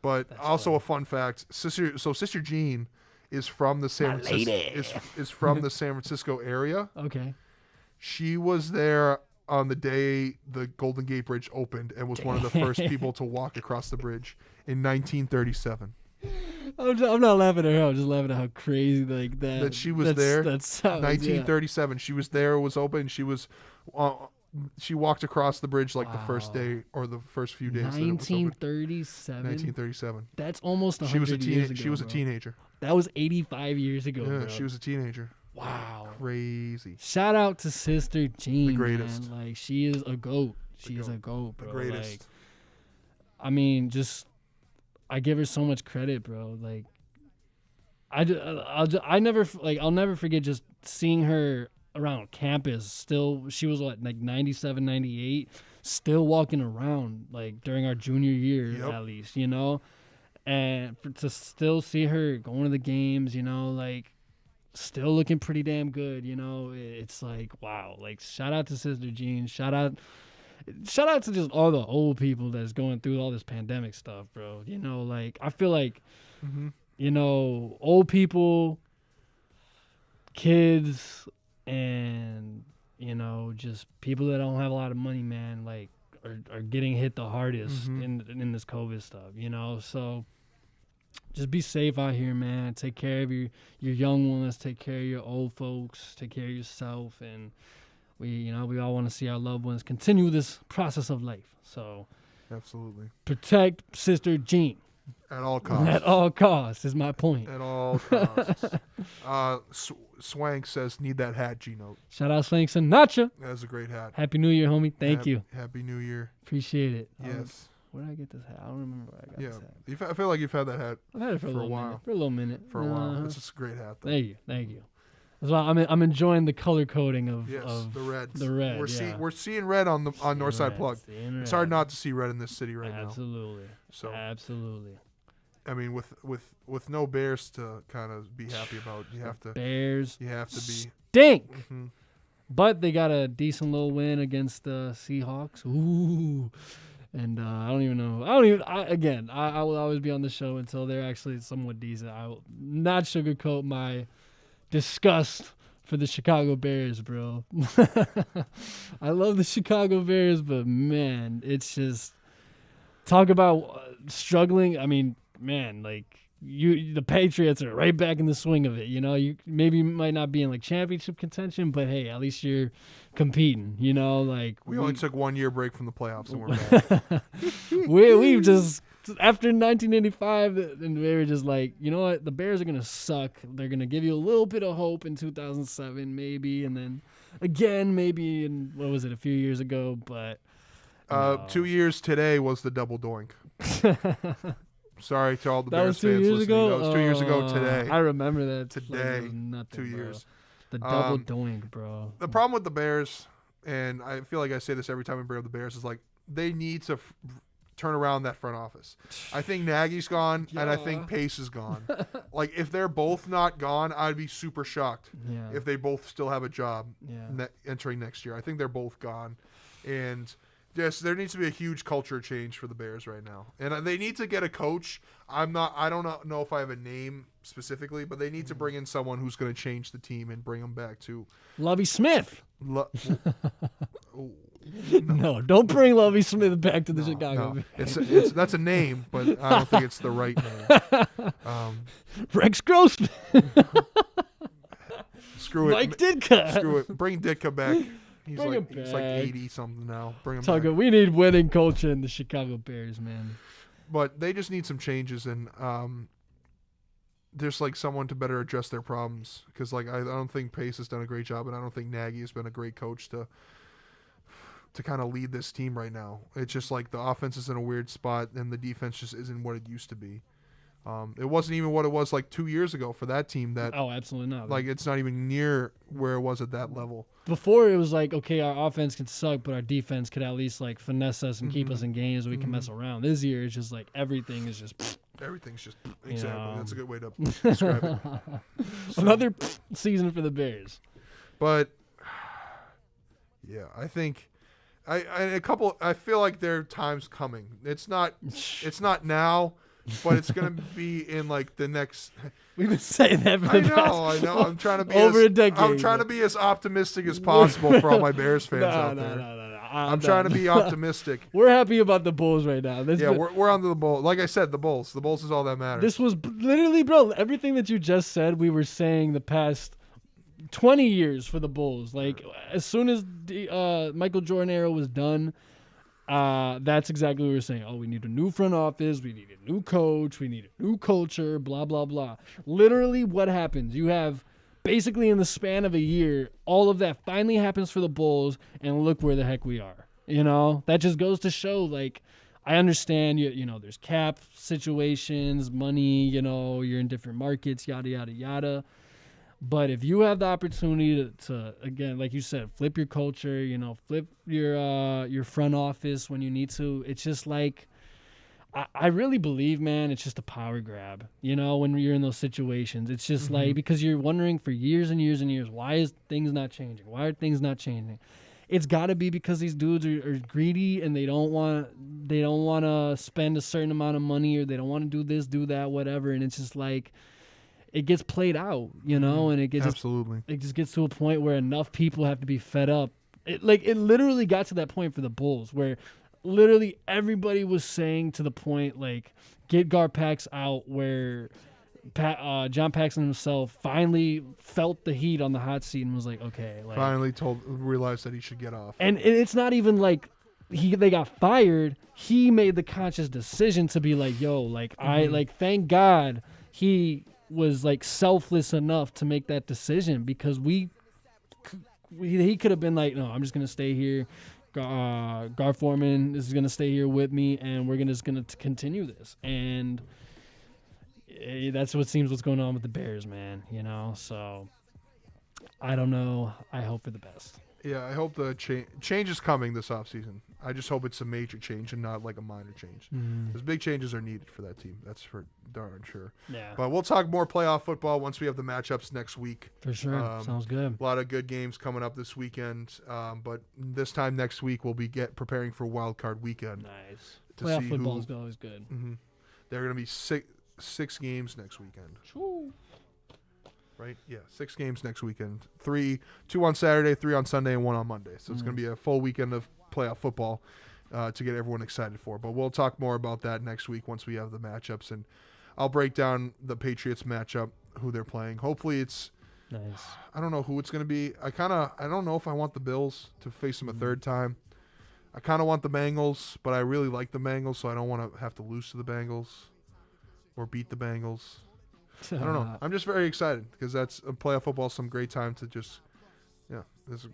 But that's also funny. A fun fact, Sister Jean is from the San Francisco area. Okay. She was there on the day the Golden Gate Bridge opened and was one of the first people to walk across the bridge in 1937. I'm not laughing at her. I'm just laughing at how crazy like that. That she was there. That sounds, 1937. Yeah. She was there. It was open. She was. She walked across the bridge like the first day or the first few days. 1937. 1937. That's almost 100 years ago. She was a teenager. That was 85 years ago. Yeah, bro. She was a teenager. Wow. Crazy. Shout out to Sister Jean. The greatest. Man. Like, she is a GOAT. She is a GOAT, bro. The greatest. Like, I mean, I give her so much credit, bro. Like, I'll never forget just seeing her around campus. Still, she was what, like 97, 98, still walking around like during our junior year at least, you know, and to still see her going to the games, you know, like still looking pretty damn good, you know. It's like, wow. Like, shout out to Sister Jean. Shout out to just all the old people that's going through all this pandemic stuff, bro. You know, like, I feel like, you know, old people, kids, and, you know, just people that don't have a lot of money, man, like, are getting hit the hardest in this COVID stuff, you know? So just be safe out here, man. Take care of your young ones. Take care of your old folks. Take care of yourself. And we all want to see our loved ones continue this process of life. So absolutely protect Sister Jean. At all costs. At all costs is my point. At all costs. Swank says, need that hat, G-Note. Shout out Swank Sinatra. That's a great hat. Happy New Year, homie. Thank you. Happy New Year. Appreciate it. Yes. Where did I get this hat? I don't remember where I got this hat. I feel like you've had that hat. I've had it for a little while. For a little minute. For a while. It's just a great hat, though. Thank you. That's why I'm enjoying the color coding of the reds. The red. We're seeing red on Northside Plugged. It's hard not to see red in this city right now. Absolutely. Absolutely. I mean, with no Bears to kind of be happy about, you have to. Bears. You have to be. Stink. But they got a decent little win against the Seahawks. Ooh. And I don't even know. I will always be on the show until they're actually somewhat decent. I will not sugarcoat my disgust for the Chicago Bears, bro. I love the Chicago Bears, but man, it's just talk about struggling. I mean, man, like the Patriots are right back in the swing of it. You know, you might not be in like championship contention, but hey, at least you're competing. You know, like we only took 1 year break from the playoffs and we're back. we've just after 1985, and we were just like, you know what, the Bears are gonna suck. They're gonna give you a little bit of hope in 2007, maybe, and then again maybe in what was it, a few years ago, but. 2 years today was the double doink. Sorry to all the Bears fans listening. That was 2 years ago today. I remember that. Today. Nothing, 2 years. Bro. The double doink, bro. The problem with the Bears, and I feel like I say this every time we bring up the Bears, is like they need to turn around that front office. I think Nagy's gone, and I think Pace is gone. Like, if they're both not gone, I'd be super shocked if they both still have a job entering next year. I think they're both gone. And Yes, there needs to be a huge culture change for the Bears right now, and they need to get a coach. I don't know if I have a name specifically, but they need to bring in someone who's going to change the team and bring them back to Lovie Smith. No, No, don't bring Lovie Smith back to the Chicago. No. It's that's a name, but I don't think it's the right name. Rex Grossman. Screw it. Mike Ditka. Screw it. Bring Ditka back. He's Bring him like back. 80 something now. Bring him Talking, back. we need winning culture in the Chicago Bears, man. But they just need some changes, and there's like someone to better address their problems. Because like I don't think Pace has done a great job, and I don't think Nagy has been a great coach to kind of lead this team right now. It's just like the offense is in a weird spot, and the defense just isn't what it used to be. It wasn't even what it was like 2 years ago for that team. That Absolutely not. like it's not even near where it was at that level. Before it was like, okay, our offense can suck, but our defense could at least like finesse us and keep us in games. We can mess around. This year, it's just like everything is just. Everything's just exactly. know. That's a good way to describe it. Another season for the Bears. But yeah, I think I feel like there are times coming. It's not now, but it's gonna be in like the next. We've been saying that for the I know. I'm trying to be over a decade. I'm trying to be as optimistic as possible for all my Bears fans out there. No. I'm trying to be optimistic. We're happy about the Bulls right now. We're on to the Bulls. Like I said, the Bulls. The Bulls is all that matters. This was literally, bro, everything that you just said, we were saying the past 20 years for the Bulls. Like, as soon as the Michael Jordan era was done, that's exactly what we were saying. Oh, we need a new front office. We need a new coach. We need a new culture, blah, blah, blah. Literally, what happens? You have basically in the span of a year, all of that finally happens for the Bulls, and look where the heck we are. You know, that just goes to show, like, I understand, you know, there's cap situations, money, you know, you're in different markets, yada, yada, yada. But if you have the opportunity to again, like you said, flip your culture, you know, flip your front office when you need to, it's just like, I really believe, man, it's just a power grab, you know, when you're in those situations. It's just like, because you're wondering for years and years and years, why is things not changing? Why are things not changing? It's got to be because these dudes are greedy and they don't want to spend a certain amount of money, or they don't want to do this, do that, whatever. And it's just like, it gets played out, you know, and it gets absolutely. It just gets to a point where enough people have to be fed up. It literally got to that point for the Bulls where literally everybody was saying to the point, like, get Garpax out, where John Paxson himself finally felt the heat on the hot seat and was like, okay. Like, finally realized that he should get off. And it's not even like they got fired. He made the conscious decision to be like, yo, like, thank God he was, like, selfless enough to make that decision, because he could have been like, no, I'm just going to stay here. Gar Foreman is going to stay here with me, and we're just going to continue this. And that's what seems what's going on with the Bears, man, you know? So I don't know. I hope for the best. Yeah, I hope the change is coming this offseason. I just hope it's a major change and not like a minor change. Because big changes are needed for that team. That's for darn sure. Yeah. But we'll talk more playoff football once we have the matchups next week. For sure. Sounds good. A lot of good games coming up this weekend. But this time next week, we'll be preparing for Wild Card Weekend. Nice. To Playoff see football is always good. There are going to be six games next weekend. True. Right? Yeah, 6 games next weekend. 2 on Saturday, 3 on Sunday, and 1 on Monday. So it's going to be a full weekend of playoff football to get everyone excited for. But we'll talk more about that next week once we have the matchups. And I'll break down the Patriots matchup, who they're playing. Hopefully it's nice. I don't know who it's going to be. I don't know if I want the Bills to face them a third time. I kind of want the Bengals, but I really like the Bengals, so I don't want to have to lose to the Bengals or beat the Bengals. I don't know. I'm just very excited because that's playoff football. Some great time to just, this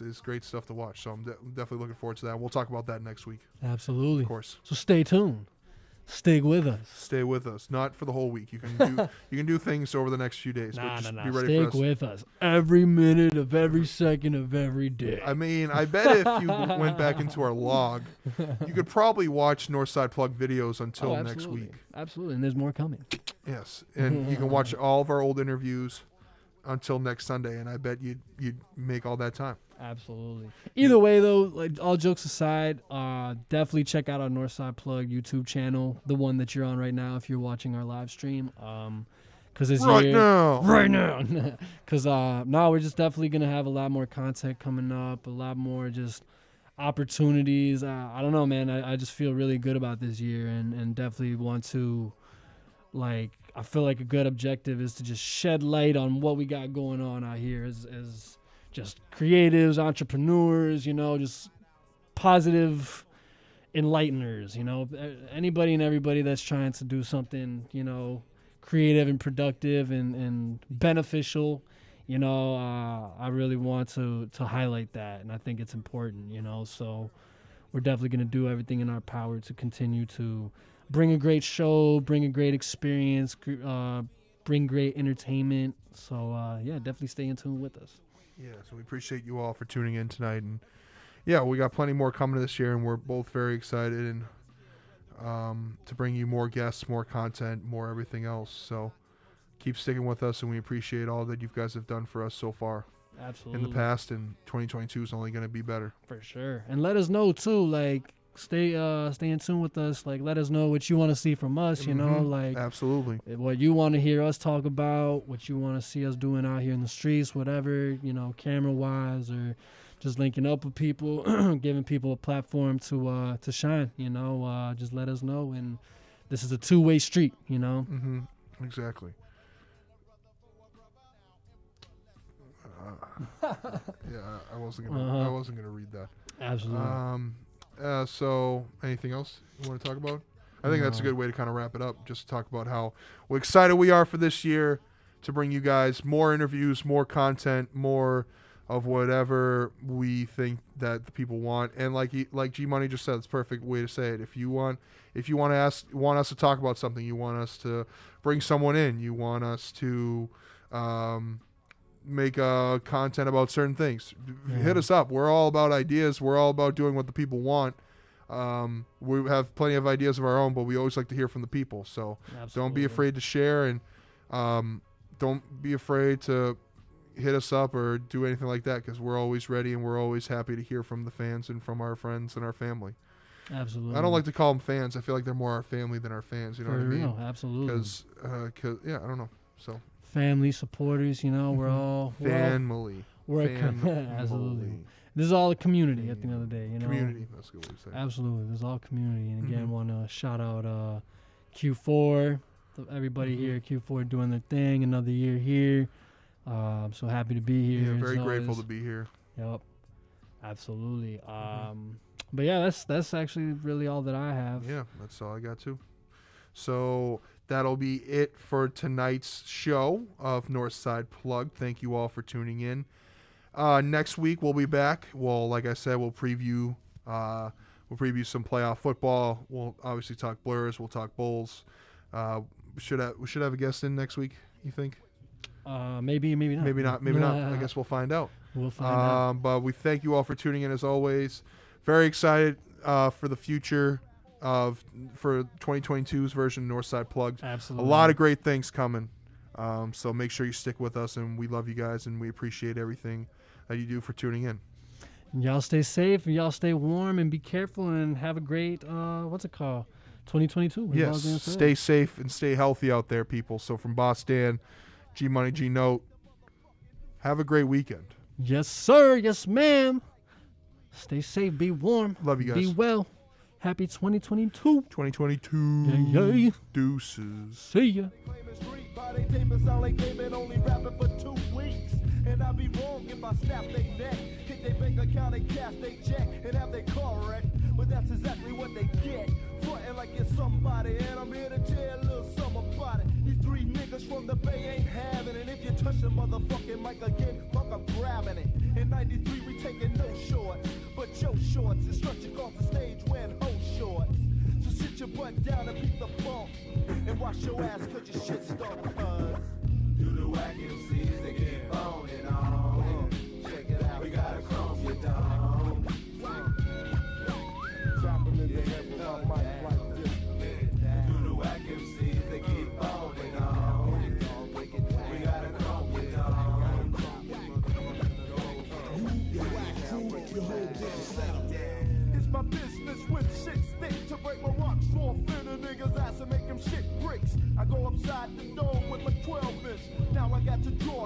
is great stuff to watch. So I'm definitely looking forward to that. We'll talk about that next week. Absolutely. Of course. So stay tuned. Stick with us. Stay with us. Not for the whole week. You can do things over the next few days. Nah. Be ready Stick with us every minute of every second of every day. I mean, I bet if you went back into our log, you could probably watch Northside Plugged videos until next week. Absolutely, and there's more coming. Yes, and you can watch all of our old interviews. until next Sunday, and I bet you'd make all that time. Absolutely. Either way, though, like all jokes aside, definitely check out our Northside Plugged YouTube channel, the one that you're on right now if you're watching our live stream. Because Right now. Because now we're just definitely gonna have a lot more content coming up, a lot more just opportunities. I don't know, man. I just feel really good about this year, and definitely want to, like, I feel like a good objective is to just shed light on what we got going on out here as just creatives, entrepreneurs, you know, just positive enlighteners, you know, anybody and everybody that's trying to do something, you know, creative and productive and beneficial, you know. I really want to highlight that, and I think it's important, you know. So we're definitely going to do everything in our power to continue to bring a great show, bring a great experience, bring great entertainment. So yeah, definitely stay in tune with us. Yeah, so we appreciate you all for tuning in tonight, and yeah, we got plenty more coming this year, and we're both very excited and to bring you more guests, more content, more everything else. So keep sticking with us, and we appreciate all that you guys have done for us so far. Absolutely. In the past, and 2022 is only going to be better. For sure. And let us know too, like, stay in tune with us. Like, let us know what you want to see from us, you know, like, absolutely, what you want to hear us talk about, what you want to see us doing out here in the streets, whatever, you know, camera wise, or just linking up with people, giving people a platform to shine, you know. Just let us know, and this is a two-way street, you know. Exactly. Yeah, I wasn't gonna read that. Absolutely. So anything else you want to talk about? I think that's a good way to kind of wrap it up. Just to talk about how excited we are for this year to bring you guys more interviews, more content, more of whatever we think that the people want. And like G Money just said, it's a perfect way to say it. If you want us to talk about something, you want us to bring someone in, you want us to make content about certain things, hit us up. We're all about ideas. We're all about doing what the people want. We have plenty of ideas of our own, but we always like to hear from the people. So Don't be afraid to share, and don't be afraid to hit us up or do anything like that, because we're always ready, and we're always happy to hear from the fans and from our friends and our family. Absolutely. I don't like to call them fans. I feel like they're more our family than our fans. You know what I mean? Absolutely. Because yeah, I don't know. So family, supporters, you know, we're all family. Absolutely. This is all a community at the end of the day, you know. Community. That's a good way to say. Absolutely. This is all community, and again, want to shout out Que4, everybody here. Que4 doing their thing. Another year here. I'm so happy to be here. Yeah, very grateful to be here. Yep. Absolutely. But yeah, that's actually really all that I have. Yeah, that's all I got too. So that'll be it for tonight's show of Northside Plugged. Thank you all for tuning in. Next week we'll be back. Well, like I said, we'll preview some playoff football. We'll obviously talk Blurs. We'll talk Bulls. We should have a guest in next week, you think? Maybe not. Maybe not. I guess we'll find out. We'll find out. But we thank you all for tuning in as always. Very excited for the future for 2022's version of Northside Plugged. Absolutely. A lot of great things coming. So make sure you stick with us, and we love you guys, and we appreciate everything that you do for tuning in. And y'all stay safe, and y'all stay warm, and be careful, and have a great 2022. Yes, stay safe and stay healthy out there, people. So from BossDan, G Money, G Note, have a great weekend. Yes, sir. Yes, ma'am. Stay safe. Be warm. Love you guys. Be well. Happy 2022. 2022. Yeah. Deuces. See ya. And I'd be wrong if I snap they neck, hit their bank account and cash they check, and have their car wrecked. But that's exactly what they get, frontin' like it's somebody, and I'm here to tell a little something about it. These three niggas from the Bay ain't having it. If you touch the motherfucking mic again, fuck, I'm grabbing it. In 93 we taking no shorts, but your shorts is stretching across the stage wearing hoe shorts. So sit your butt down and beat the funk, and wash your ass cause your shit stunk, cuz. Do the whack MCs, they get boning on. Check it out, we got a chrome you down. Drop them in the head with my mic like this. Do the whack MCs, they keep boning on. We got a chrome you down. I got to draw.